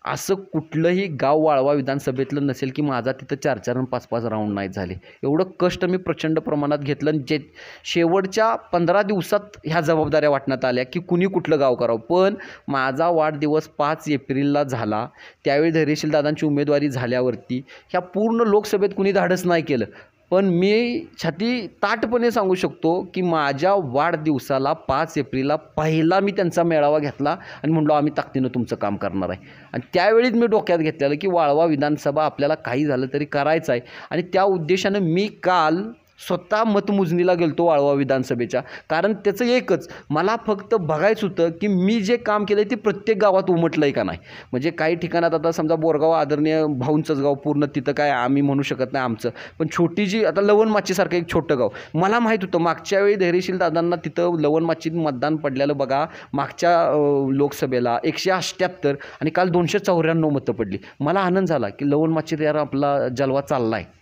असं कुठलंही गाव वाळवा विधानसभेतलं नसेल की माझा तिथं 4-4 आणि 5-5 राऊंड नाही झाले. एवढं कष्ट मी प्रचंड प्रमाणात घेतलं आणि जे शेवटच्या 15 दिवसात ह्या जबाबदाऱ्या वाटण्यात आल्या की कुणी कुठलं गाव करावं. पण माझा वाढदिवस 5 एप्रिलला झाला, त्यावेळी धैर्यशील दादांची उमेदवारी झाल्यावरती ह्या पूर्ण लोकसभेत कुणी धाडस नाही केलं. पण मी छाती ताठपणे सांगू शकतो की माझ्या वाढदिवसाला 5 एप्रिलला पहिला मी त्यांचा मेळावा घेतला आणि म्हणलो आम्ही ताकदीनं तुमचं काम करणार आहे. आणि त्यावेळीच मी डोक्यात घेतलेलं की वाळवा विधानसभा आपल्याला काही झालं तरी करायचं आहे. आणि त्या उद्देशानं मी काल स्वतः मतमोजणीला गेलतो वाळवा विधानसभेच्या. कारण त्याचं एकच, मला फक्त बघायचं होतं की मी जे काम केलं आहे ते प्रत्येक गावात उमटलं आहे का नाही. म्हणजे काही ठिकाणात आता समजा बोरगाव आदरणीय भाऊंचंच गाव, पूर्ण तिथं काय आम्ही म्हणू शकत नाही आमचं, पण छोटी जी आता लवणमाचीसारखं एक छोटं गाव, मला माहीत होतं मागच्या वेळी धैर्यशील दादांना तिथं लवणमाचीत मतदान पडलेलं बघा. मागच्या लोकसभेला 178 आणि काल 294 मतं पडली. मला आनंद झाला की लवणमाचीत यार आपला जलवा चालला आहे.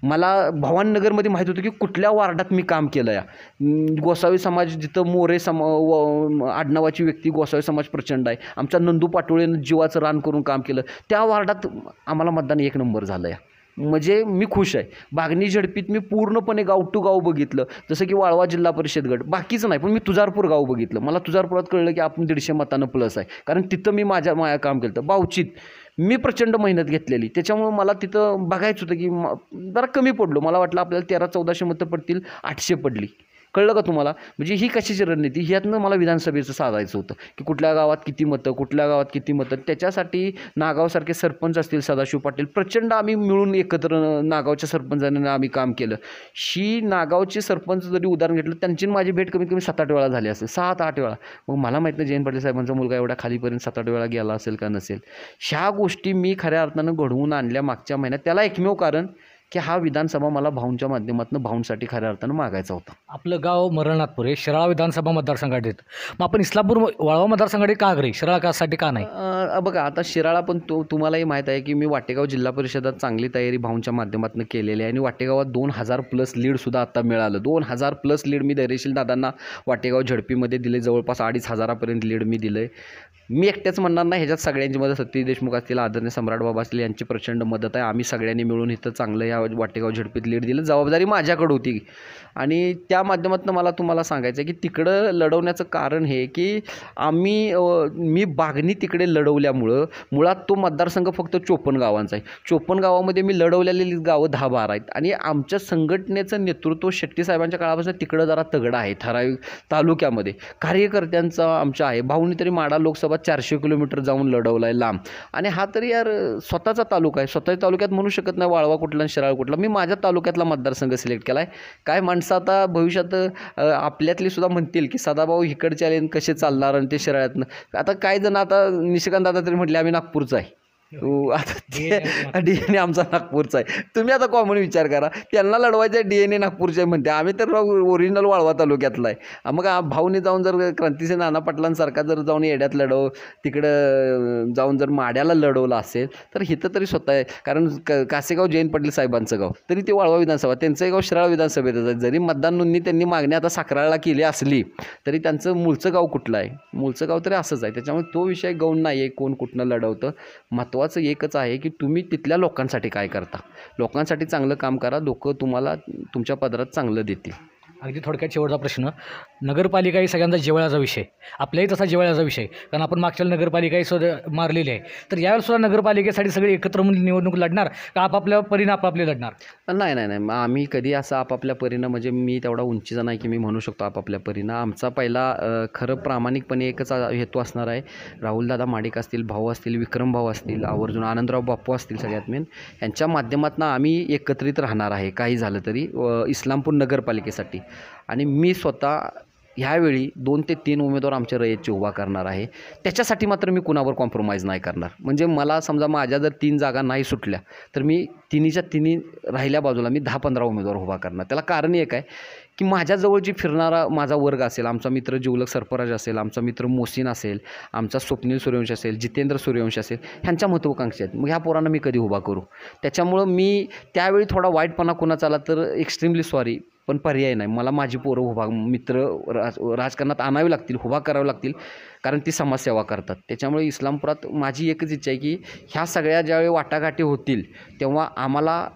मला भवानीनगरमध्ये माहीत होतं की कुठल्या वार्डात मी काम केलं या. गोसावी समाज जिथं मोरे आडनावाची व्यक्ती गोसावी समाज प्रचंड आहे. आमच्या नंदू पाटोळेनं जीवाचं रान करून काम केलं. त्या वार्डात आम्हाला मतदान 1 नंबर झालं या. म्हणजे मी खुश आहे. बागणी झडपीत मी पूर्णपणे गाव टू गाव बघितलं, जसं की वाळवा जिल्हा परिषद गट, बाकीचं नाही, पण मी तुळजापूर गाव बघितलं. मला तुळजापुरात कळलं की आपण 150 मतानं प्लस आहे, कारण तिथं मी माझ्या काम केलं होतं. बावचीत मी प्रचंड मेहनत घेतलेली, त्याच्यामुळं मला तिथं बघायचं होतं की जरा कमी पडलो. मला वाटलं आपल्याला 1300-1400 मतं पडतील, 800 पडली. कळलं का तुम्हाला? म्हणजे ही कशाची रणनीती, ह्यातनं मला विधानसभेचं साधायचं होतं की कुठल्या गावात किती मतं, कुठल्या गावात किती मतं. त्याच्यासाठी नागावसारखे सरपंच असतील, सदाशिव पाटील, प्रचंड आम्ही मिळून एकत्र नागावच्या सरपंचांनी आम्ही काम केलं. नागावचे सरपंच जरी उदाहरण घेतलं, त्यांची माझी भेट कमीत कमी 7-8 वेळा झाली असेल, 7-8 वेळा. मग मला माहीत नाही जयंत पाटील साहेबांचा मुलगा एवढ्या खालीपर्यंत 7-8 वेळा गेला असेल का नसेल. ह्या गोष्टी मी खऱ्या अर्थानं घडवून आणल्या मागच्या महिन्यात. त्याला एकमेव कारण की हा विधानसभा मला भाऊंच्या माध्यमातून भाऊंसाठी खऱ्या अर्थानं मागायचा होता. आपलं गाव मरळनाथपूर हे शिराळा विधानसभा मतदारसंघात येतं. मग आपण इस्लामपूर वाळवा मतदारसंघात का आग्रही, शिराळा कासाठी का नाही? बघा आता शिराळा पण तुम्हालाही माहीत आहे की मी वाटेगाव जिल्हा परिषदात चांगली तयारी भाऊंच्या माध्यमातून केलेली आहे आणि वाटेगावात 2000+ लीडसुद्धा आता मिळालं. 2000+ लीड मी धैर्यशील दादांना वाटेगाव झडपीमध्ये दिले. जवळपास 2500पर्यंत लीड मी दिलं आहे. मी एकट्याच म्हणणार नाही, ह्याच्यात सगळ्यांची मदत, सतीश देशमुख असतील, आदरणीय सम्राट बाबा असतील, यांची प्रचंड मदत आहे. आम्ही सगळ्यांनी मिळून इथं चांगलं या वाटेगाव झडपीत लीड दिलं. जबाबदारी माझ्याकडे होती आणि त्या माध्यमातून मला तुम्हाला सांगायचं आहे की तिकडं लढवण्याचं कारण हे की मी बागणी तिकडे लढवल्यामुळं मुळात तो मतदारसंघ फक्त 54 गावांचा आहे. 54 गावामध्ये मी लढवलेली गावं 10-12 आहेत आणि आमच्या संघटनेचं नेतृत्व शेट्टीसाहेबांच्या काळापासून तिकडं जरा तगडं आहे. ठराविक तालुक्यामध्ये कार्यकर्त्यांचा आमच्या आहे. भाऊनी तरी माढा लोकसभा 400 किलोमीटर जाऊन लढवला आहे लांब. आणि हा तरी यार स्वतःचा तालुका आहे. स्वतःच्या तालुक्यात म्हणू शकत नाही वाळवा कुठला आणि शिराळा कुठला. मी माझ्या तालुक्यातला मतदारसंघ सिलेक्ट केला आहे. काय माणसं आता भविष्यात आपल्यातली सुद्धा म्हणतील की सदाभाऊ इकडचे आले कसे चालणार आणि ते शिराळ्यातनं. आता काय जण आता निशिकांत दादा तरी म्हटले आम्ही नागपूरचा आहे. आता DNA आमचा नागपूरचा आहे. तुम्ही आता कॉमन विचार करा, त्यांना लढवायचं DNA नागपूरचे म्हणते, आम्ही तर ओरिजिनल वाळवा तालुक्यातला आहे. मग भाऊने जाऊन जर क्रांतिसिंह नाना पाटलांसारखा जर जाऊन येड्यात तिकडं जाऊन जर माड्याला लढवलं असेल तर इथं तरी स्वतः आहे. कारण कासेगाव जयंत पाटील साहेबांचं गाव तरी ते वाळवा विधानसभा, त्यांचंही गाव शिराळा विधानसभेतच आहे. जरी मतदान नोंदणी त्यांनी मागणी आता साखराळला केली असली तरी त्यांचं मूळचं गाव कुठलं आहे, मूळचं गाव तरी असंच आहे. त्याच्यामुळे तो विषय गौण नाही आहे कोण कुठनं लढवतं. महत्त्वाचं एकच आहे की तुम्ही तिथल्या लोकांसाठी काय करता. लोकांसाठी चांगलं काम करा, लोक तुम्हाला तुमच्या पदरात चांगलं देतील. अगदी थोडक्यात शेवटचा प्रश्न, नगरपालिका ही सगळ्यांचा जिव्हाळ्याचा विषय, आपल्याही तसा जिव्हाळ्याचा विषय, कारण आपण मागच्या नगरपालिकाही सुद्धा मारलेली आहे. तर यावेळेस सुद्धा नगरपालिकेसाठी सगळे एकत्र म्हणून निवडणूक लढणार का आपापल्या परीनं आपापले लढणार? नाही नाही नाही आम्ही कधी असं आपापल्या परीनं, म्हणजे मी तेवढा उंचीचा नाही की मी म्हणू शकतो आपापल्या परीनं. आमचा पहिला खरं प्रामाणिकपणे एकच हेतू असणार आहे. राहुलदादा माडिक असतील, भाऊ असतील, विक्रम भाऊ असतील, आवर्जून आनंदराव बाप्पू असतील, सगळ्यात मेन यांच्या माध्यमातून आम्ही एकत्रित राहणार आहे काही झालं तरी इस्लामपूर नगरपालिकेसाठी. आणि मी स्वतः ह्यावेळी 2 ते 3 उमेदवार आमच्या रयतचे उभा करणार आहे. त्याच्यासाठी मात्र मी कुणावर कॉम्प्रोमाइज नाही करणार. म्हणजे मला समजा माझ्या जर 3 जागा नाही सुटल्या तर मी तिन्हीच्या तिन्ही राहिल्या बाजूला मी 10-15 उमेदवार उभा करणार. त्याला कारण एक आहे की माझ्याजवळची फिरणारा माझा वर्ग असेल, आमचा मित्र जिवलक सरफराज असेल, आमचा मित्र मोहसिन असेल, आमचा स्वप्नील सूर्यवंशी असेल, जितेंद्र सूर्यवंशी असेल, ह्यांच्या महत्त्वाकांक्षी आहेत. मग ह्या पोरांना मी कधी उभा करू. त्याच्यामुळं मी त्यावेळी थोडा वाईटपणा कोणाचा आला तर एक्स्ट्रीमली सॉरी, पण पर्याय नाही. मला माझी पोरं उभा मित्र राजकारणात आणावी लागतील, उभा करावे लागतील, कारण ती समाजसेवा करतात. त्याच्यामुळे इस्लामपुरात माझी एकच इच्छा आहे की ह्या सगळ्या ज्यावेळी वाटाघाटी होतील तेव्हा आम्हाला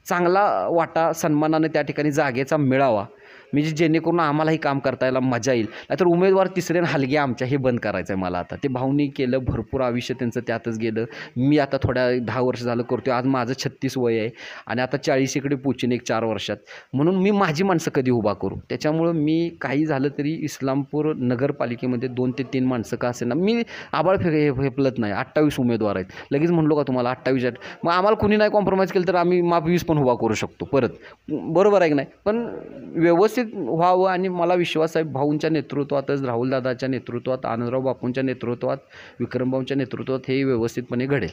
चांगला वाटा सन्मानाने त्या ठिकाणी जागेचा मिळावा, म्हणजे जेणेकरून आम्हालाही काम करता यायला मजा येईल. नाहीतर उमेदवार तिसरे हलगे आमच्या हे बंद करायचं आहे मला. आता ते भाऊनी केलं, भरपूर आयुष्य त्यांचं त्यातच गेलं. मी आता 10 वर्ष झालं करतो. आज माझं 36 वय आहे आणि आता 40 इकडे पोचीन 4 वर्षात. म्हणून मी माझी माणसं कधी उभा करू. त्याच्यामुळं मी काही झालं तरी इस्लामपूर नगरपालिकेमध्ये 2 ते 3 माणसं का असेल ना, मी आबाळ फेपलत नाही. 28 उमेदवार आहेत. लगेच म्हणलो का तुम्हाला 28 मग आम्हाला कुणी नाही कॉम्प्रोमाइज केलं तर आम्ही माप 20 पण उभा करू शकतो परत. बरोबर आहे की नाही. पण व्यवस्थित व्हावं आणि मला विश्वास आहे भाऊंच्या नेतृत्वातच, राहुलदादाच्या नेतृत्वात, आनंदराव बापूंच्या नेतृत्वात, विक्रमभाऊंच्या नेतृत्वात हे व्यवस्थितपणे घडेल.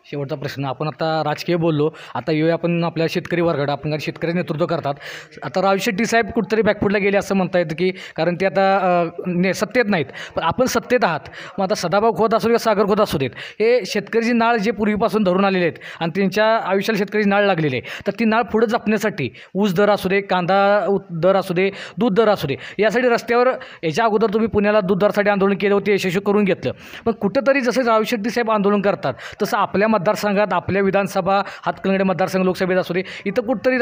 शेवटचा प्रश्न, आपण आता राजकीय बोललो, आता येऊया आपण आपल्या शेतकरी वर्गात. आपण काही शेतकरी नेतृत्व करतात. आता राव शेट्टी साहेब कुठेतरी बॅकफुटला गेले असं म्हणता येतं की, कारण ते आता सत्तेत नाहीत, पण आपण सत्तेत आहात. मग आता सदाभाऊ खोत असू दे, सागर खोत असू देत, हे शेतकरीची नाळ जे पूर्वीपासून धरून आलेले आहेत आणि त्यांच्या आयुष्याला शेतकरीची नाळ लागलेली आहे, तर ती नाळ पुढे जपण्यासाठी ऊस दर असू दे, कांदा दर असू दे, दूध दर असू दे, यासाठी रस्त्यावर याच्या अगोदर तुम्ही पुण्याला दूध दरासाठी आंदोलन केलं होते, यशस्वी करून घेतलं. पण कुठंतरी जसं राव शेट्टी साहेब आंदोलन करतात तसं आपल्या मतदारसंघात, आपल्या विधानसभा हातकणंगले मतदारसंघ लोकसभेत असू दे, इथं कुठंतरी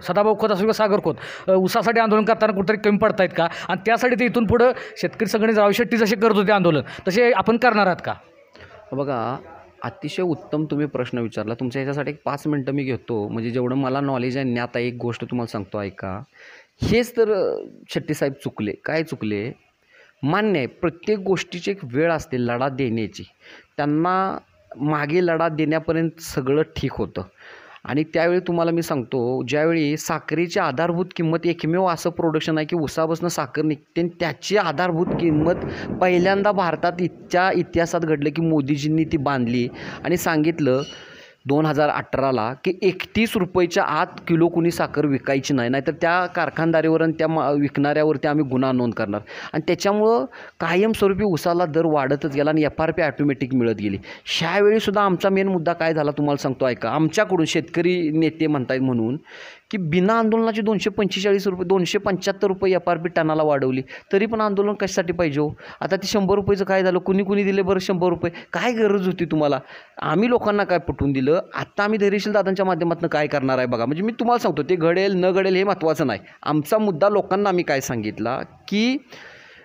सदाभाऊ खोत असू किंवा सागर खोत ऊसासाठी आंदोलन करताना कुठंतरी कमी पडतायत का? आणि त्यासाठी ते इथून पुढं शेतकरी संघटनेचे राव शेट्टी जसे करत होते आंदोलन, तसे आपण करणार आहात का? बघा, अतिशय उत्तम तुम्ही प्रश्न विचारला. तुमच्या ह्याच्यासाठी 5 मिनटं मी घेतो. म्हणजे जेवढं मला नॉलेज आहे ज्ञात आहे, एक गोष्ट तुम्हाला सांगतो ऐका, हेच तर शेट्टीसाहेब चुकले. काय चुकले? मान्य आहे, प्रत्येक गोष्टीची एक वेळ असते लढा देण्याची. त्यांना मागे लढा देण्यापर्यंत सगळं ठीक होतं. आणि त्यावेळी तुम्हाला मी सांगतो, ज्यावेळी साखरेची आधारभूत किंमत, एकमेव असं प्रोडक्शन आहे की ऊसापासून साखर निघते आणि त्याची आधारभूत किंमत पहिल्यांदा भारतात इतिहासात घडलं की मोदीजींनी ती बांधली आणि सांगितलं 2018ला की 31 रुपयेच्या आत किलो कुणी साखर विकायची नाही, नाहीतर त्या कारखानदारीवर आणि त्या विकणाऱ्यावरती आम्ही गुन्हा नोंद करणार. आणि त्याच्यामुळं कायमस्वरूपी उसाला दर वाढतच गेला आणि FRP ऑटोमॅटिक मिळत गेली. ह्यावेळीसुद्धा आमचा मेन मुद्दा काय झाला तुम्हाला सांगतो ऐका. आमच्याकडून शेतकरी नेते म्हणतायत म्हणून की बिना आंदोलनाची 245 रुपये 275 रुपये FRP टनाला वाढवली, तरी पण आंदोलन कशासाठी पाहिजे हो? आता ते 100 रुपयेचं काय झालं? कुणी दिले बरं 100 रुपये? काय गरज होती तुम्हाला? आम्ही लोकांना काय पटवून दिलं? आत्ता आम्ही धैर्यशील दादांच्या माध्यमातून काय करणार आहे बघा. म्हणजे मी तुम्हाला सांगतो, ते घडेल न घडेल हे महत्त्वाचं नाही. आमचा मुद्दा लोकांना आम्ही काय सांगितला की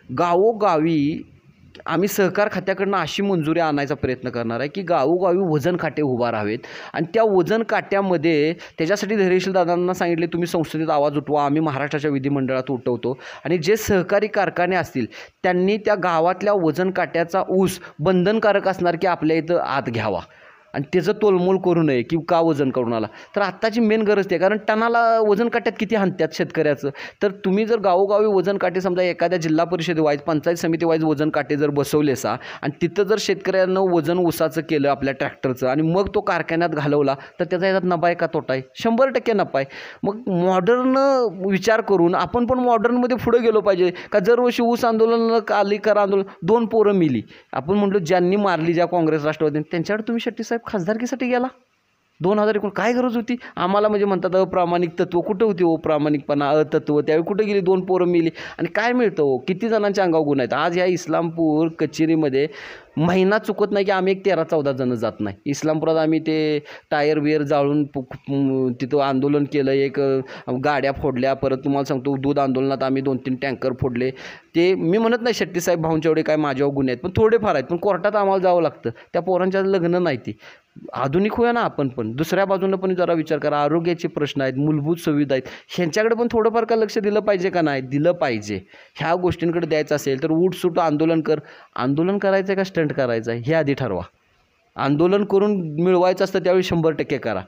गावोगावी आम्ही सहकार खात्याकडनं अशी मंजुरी आणायचा प्रयत्न करणार आहे की गावोगावी वजन काटे उभा राहावेत आणि त्या वजन काट्यामध्ये त्याच्यासाठी धैर्यशील दादांना सांगितले तुम्ही संसदेत आवाज उठवा, आम्ही महाराष्ट्राच्या विधिमंडळात उठवतो. आणि जे सहकारी कारखाने असतील त्यांनी त्या गावातल्या वजन काट्याचा ऊस बंधनकारक असणार की आपल्या इथं आत घ्यावा आणि त्याचं तोलमोल करू नये की का वजन करून आला. तर आत्ताची मेन गरज ते, कारण टनाला वजन काट्यात किती हाणत्यात शेतकऱ्याचं. तर तुम्ही जर गावोगावी वजन काटे समजा एखाद्या जिल्हा परिषद वाईज पंचायत समिती वाईज वजन काटे जर बसवले सा आणि तिथं जर शेतकऱ्यांना वजन ऊसाचं केलं आपल्या ट्रॅक्टरचं आणि मग तो कारखान्यात घालवला तर त्याचा याच्यात नफा आहे का तोटा आहे? 100% नफा आहे. मग मॉडर्न विचार करून आपण पण मॉडर्नमध्ये पुढे गेलो पाहिजे का. दरवर्षी ऊस आंदोलन आली करा आंदोलन 2 पोरं मिली, आपण म्हणलो ज्यांनी मारली ज्या काँग्रेस राष्ट्रवादी त्यांच्याकडे तुम्ही शेट्टीसाहेब खासदारकीसाठी गेला 2019. काय गरज होती? आम्हाला म्हणजे म्हणतात अप्रामाणिक तत्व. कुठं होती हो प्रामाणिकपणा, अतत्व? त्यावेळी कुठं गेली? 2 पोरं मिली आणि काय मिळतं हो? किती जणांच्या अंगावर गुन्हा आहेत? आज ह्या इस्लामपूर कचेरीमध्ये महिना चुकत नाही की आम्ही एक 13-14 जण जात नाही. इस्लामपुरात आम्ही ते टायर बियर जाळून तिथं आंदोलन केलं, एक गाड्या फोडल्या. परत तुम्हाला सांगतो दूध आंदोलनात आम्ही 2-3 टँकर फोडले. ते मी म्हणत नाही शेट्टीसाहेब भाऊंच्या एवढे काय माझ्यावर गुन्हे आहेत, पण थोडेफार आहेत. पण कोर्टात आम्हाला जावं लागतं. त्या पोरांच्या लग्न नाही ती. आधुनिक होऊया ना आपण पण. दुसऱ्या बाजूनं पण जरा विचार करा, आरोग्याचे प्रश्न आहेत, मूलभूत सुविधा आहेत, ह्यांच्याकडे पण थोडंफार का लक्ष दिलं पाहिजे का नाही? दिलं पाहिजे. ह्या गोष्टींकडे द्यायचं असेल तर उठसूट आंदोलन कर. आंदोलन करायचं आहे का स्टंट करायचं आहे हे आधी ठरवा. आंदोलन करून मिळवायचं असतं त्यावेळी 100% करा.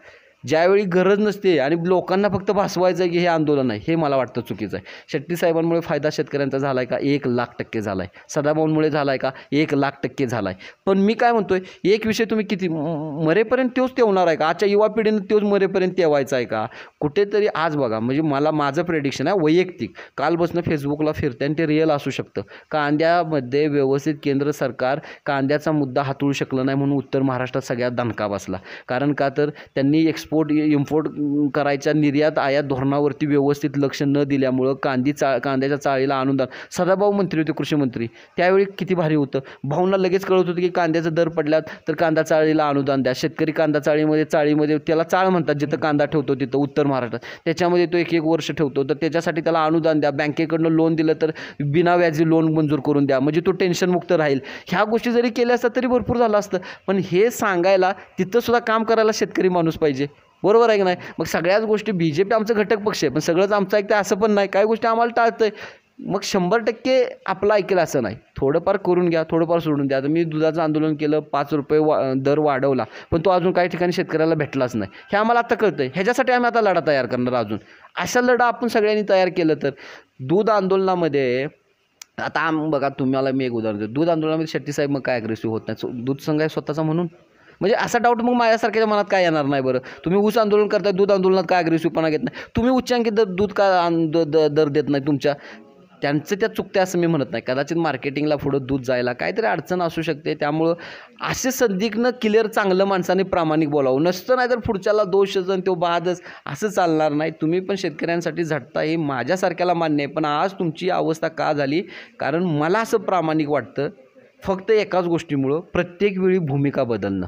ज्यावेळी गरज नसते आणि लोकांना फक्त भासवायचं आहे की हे आंदोलन आहे, हे मला वाटतं चुकीचं आहे. शेट्टीसाहेबांमुळे फायदा शेतकऱ्यांचा झाला आहे का? 1,00,000% झाला आहे. सदाभाऊंमुळे झाला आहे का? 1,00,000% झाला आहे. पण मी काय म्हणतोय, एक विषय तुम्ही किती मरेपर्यंत तोच ठेवणार आहे का? आजच्या युवा पिढीनं तोच मरेपर्यंत ठेवायचा आहे का? कुठेतरी आज बघा, म्हणजे माझं प्रेडिक्शन आहे वैयक्तिक, कालपासून फेसबुकला फिरते आणि ते रिअल असू शकतं. कांद्यामध्ये व्यवस्थित केंद्र सरकार कांद्याचा मुद्दा हाताळू शकलं नाही म्हणून उत्तर महाराष्ट्रात सगळ्यात दणका बसला. कारण का तर त्यांनी एक्सपोर्ट इम्पोर्ट करायच्या निर्यात आयात धोरणावरती व्यवस्थित लक्ष न दिल्यामुळं कांद्याच्या चाळीला अनुदान. सदाभाऊ मंत्री होते कृषी मंत्री त्यावेळी, किती भारी होतं. भाऊंना लगेच कळत होतं की कांद्याचा दर पडल्यात तर कांदा चाळीला अनुदान द्या. शेतकरी कांदा चाळीमध्ये त्याला चाळ म्हणतात जिथं कांदा ठेवतो तिथं उत्तर महाराष्ट्रात, त्याच्यामध्ये तो 1-1 वर्ष ठेवतो तर त्याच्यासाठी त्याला अनुदान द्या. बँकेकडनं लोन दिलं तर बिना व्याजी लोन मंजूर करून द्या, म्हणजे तो टेन्शनमुक्त राहील. ह्या गोष्टी जरी केल्या असतात तरी भरपूर झालं असतं. पण हे सांगायला तिथं सुद्धा काम करायला शेतकरी माणूस पाहिजे. बरोबर आहे की नाही? मग सगळ्याच गोष्टी BJP आमचं घटक पक्ष आहे पण सगळंच आमचं ऐकतं असं पण नाही. काही गोष्टी आम्हाला टाळतं आहे. मग 100% आपलं ऐकेल असं नाही. थोडंफार करून घ्या, थोडंफार सोडून द्या. आता मी दुधाचं आंदोलन केलं, 5 रुपये दर वाढवला, पण तो अजून काही ठिकाणी शेतकऱ्याला भेटलाच नाही. हे आम्हाला आता कळतं आहे. ह्याच्यासाठी आम्ही आता लढा तयार करणार. अजून अशा लढा आपण सगळ्यांनी तयार केलं तर दूध आंदोलनामध्ये आता बघा, तुम्हाला मी एक उदाहरण देतो. दूध आंदोलनामध्ये शेट्टीसाहेब मग काय अग्रेसिव्ह होत नाही, दूध संघ आहे स्वतःचा म्हणून. म्हणजे असा डाऊट मग माझ्यासारख्याच्या मनात काय येणार नाही बरं? तुम्ही ऊस आंदोलन करताय, दूध आंदोलनात काय अग्रेसिव्हपणा घेत नाही, तुम्ही उच्चांकी दूध का दर देत नाही तुमच्या. त्यांचं त्या चुकत्या असं मी म्हणत नाही. कदाचित मार्केटिंगला पुढं दूध जायला काहीतरी अडचण असू शकते. त्यामुळं असे संदिग्ध क्लिअर चांगलं माणसाने प्रामाणिक बोलावं नसतं, नाही तर पुढच्याला दोषच आणि तो बादच असं चालणार नाही. तुम्ही पण शेतकऱ्यांसाठी झटता हे माझ्यासारख्याला मान्य आहे. पण आज तुमची अवस्था का झाली? कारण मला असं प्रामाणिक वाटतं फक्त एकाच गोष्टीमुळं, प्रत्येक वेळी भूमिका बदलणं,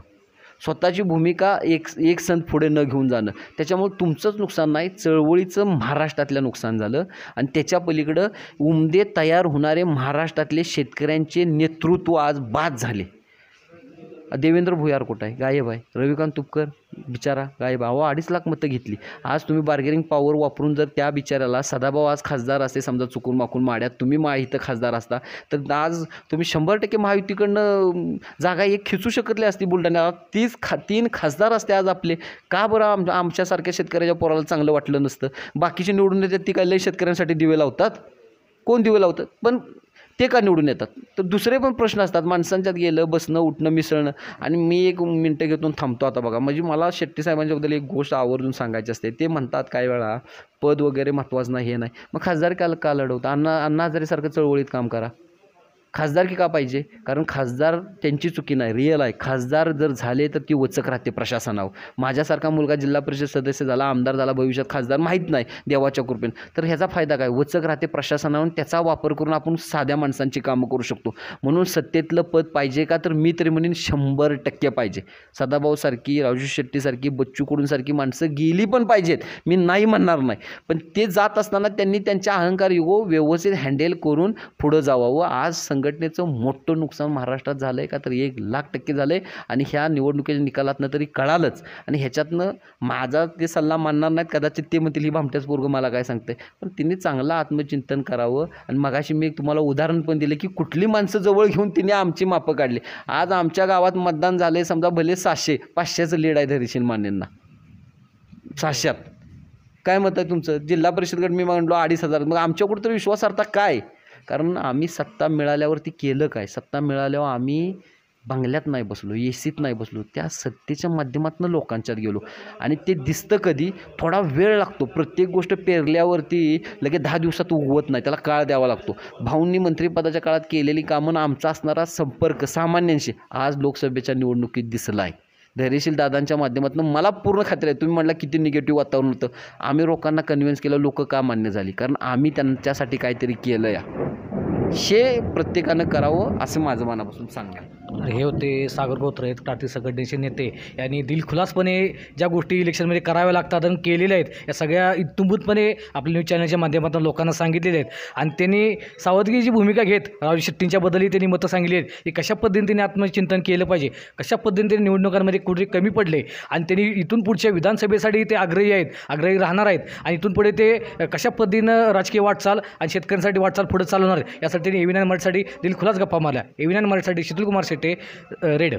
स्वतःची भूमिका एक संत पुढे न घेऊन जाणं. त्याच्यामुळे तुमचंच नुकसान नाही, चळवळीचं महाराष्ट्रातलं नुकसान झालं. आणि त्याच्या पलीकडं उमदे तयार होणारे महाराष्ट्रातले शेतकऱ्यांचे नेतृत्व आज बाद झाले. देवेंद्र भुयार कुठं आहे? गायब आहे. रविकांत तुपकर बिचारा गायब. अहो 2.5 लाख मतं घेतली. आज तुम्ही बार्गेनिंग पॉवर वापरून जर त्या बिचाऱ्याला, सदाभाऊ आज खासदार असते समजा चुकून माकून माड्यात, तुम्ही इथं खासदार असता तर आज तुम्ही 100% महायुतीकडनं जागा एक खिचू शकतली असती बुलढाण्याला. 3 खासदार असते आज आपले. का बरं आमच्यासारख्या शेतकऱ्याच्या पोराला चांगलं वाटलं नसतं? बाकीचे निवडून येतात ती काय लय शेतकऱ्यांसाठी दिवे लावतात? कोण दिवे लावतात? पण ते का निवडून येतात? तर दुसरे पण प्रश्न असतात माणसांच्यात गेलं, बसणं उठणं मिसळणं. आणि मी 1 मिनटं घेऊन थांबतो आता बघा. म्हणजे मला शेट्टी साहेबांच्याबद्दल एक गोष्ट आवर्जून सांगायची असते. ते म्हणतात काही वेळा पद वगैरे महत्त्वाचं नाही, हे नाही. मग खासदार का लढवतं? अण्णा हजारेसारखं चळवळीत काम करा. खासदारकी का पाहिजे? कारण खासदार त्यांची चुकी नाही, रिअल आहे. खासदार जर झाले तर ती वचक राहते प्रशासनावर. माझ्यासारखा मुलगा जिल्हा परिषद सदस्य झाला, आमदार झाला, भविष्यात खासदार माहीत नाही देवाच्या कृपेने, तर ह्याचा फायदा काय? वचक राहते प्रशासनावर. त्याचा वापर करून आपण साध्या माणसांची कामं करू शकतो. म्हणून सत्तेतलं पद पाहिजे का? तर मी तरी म्हणेन 100% पाहिजे. सदाभाऊसारखी, राजू शेट्टीसारखी, बच्चू कडूंसारखी माणसं गेली पण पाहिजेत, मी नाही म्हणणार नाही. पण ते जात असताना त्यांनी त्यांच्या अहंकार युगो व्यवस्थित हँडल करून पुढं जावावं. आज संघटनेचं मोठं नुकसान महाराष्ट्रात झालं आहे का? तर 1,00,000% झालं आहे. आणि ह्या निवडणुकीच्या निकालातनं तरी कळालंच. आणि ह्याच्यातनं माझा ते सल्ला मानणार नाहीत कदाचित, ते म्हणतील ही भामट्याच पोरगं मला काय सांगते. पण तिने चांगलं आत्मचिंतन करावं. आणि मगाशी मी तुम्हाला उदाहरण पण दिलं की कुठली माणसं जवळ घेऊन तिने आमची मापं काढली. आज आमच्या गावात मतदान झालं आहे समजा भले 700-500चं लीड आहे धैर्यशील मानेंना. 700त काय मत आहे तुमचं? जिल्हा परिषदगड मी म्हणलो 2,500. मग आमच्याकडं तर विश्वासार्हता काय? कारण आम्ही सत्ता मिळाल्यावरती केलं काय? सत्ता मिळाल्यावर आम्ही बंगल्यात नाही बसलो, एसीत नाही बसलो, त्या सत्तेच्या माध्यमातून लोकांच्यात गेलो. आणि ते दिसतं कधी? थोडा वेळ लागतो. प्रत्येक गोष्ट पेरल्यावरती लगेच 10 दिवसात उगवत नाही, त्याला काळ द्यावा लागतो. भाऊंनी मंत्रिपदाच्या काळात केलेली कामं, आमचा असणारा संपर्क सामान्यांशी आज लोकसभेच्या निवडणुकीत दिसला आहे. धैर्यशील दादांच्या माध्यमातून मला पूर्ण खात्री आहे. तुम्ही म्हटलं किती निगेटिव्ह वातावरण होतं, आम्ही लोकांना कन्व्हिन्स केलं, लोक का मान्य झाली? कारण आम्ही त्यांच्यासाठी काहीतरी केलं या. हे प्रत्येकानं करावं असं माझं मनापासून सांगा. तर हे होते सागर खोत रयत क्रांती संघटनेचे नेते. यांनी दिलखुलासपणे ज्या गोष्टी इलेक्शनमध्ये कराव्या लागतात आणि केलेल्या आहेत, या सगळ्या इत्तुंभूतपणे आपल्या न्यूज चॅनलच्या माध्यमातून लोकांना सांगितलेले आहेत. आणि त्यांनी सावधगिरीची भूमिका घेत राजू शेट्टींच्याबद्दलही त्यांनी मतं सांगितली आहेत की कशा पद्धतीने आत्मचिंतन केलं पाहिजे, कशा पद्धतीने निवडणुकांमध्ये कुठे कमी पडले. आणि त्यांनी इथून पुढच्या विधानसभेसाठी ते आग्रही आहेत, आग्रही राहणार आहेत. आणि इथून पुढे ते कशा पद्धतीनं राजकीय वाटचाल आणि शेतकऱ्यांसाठी वाटचाल पुढे चालवणार, यासाठी त्यांनी AV9 मराठीसाठी दिलखुलास गप्पा मारल्या. AV9 मराठीसाठी शीतलकुमार शेट्टे, रेड.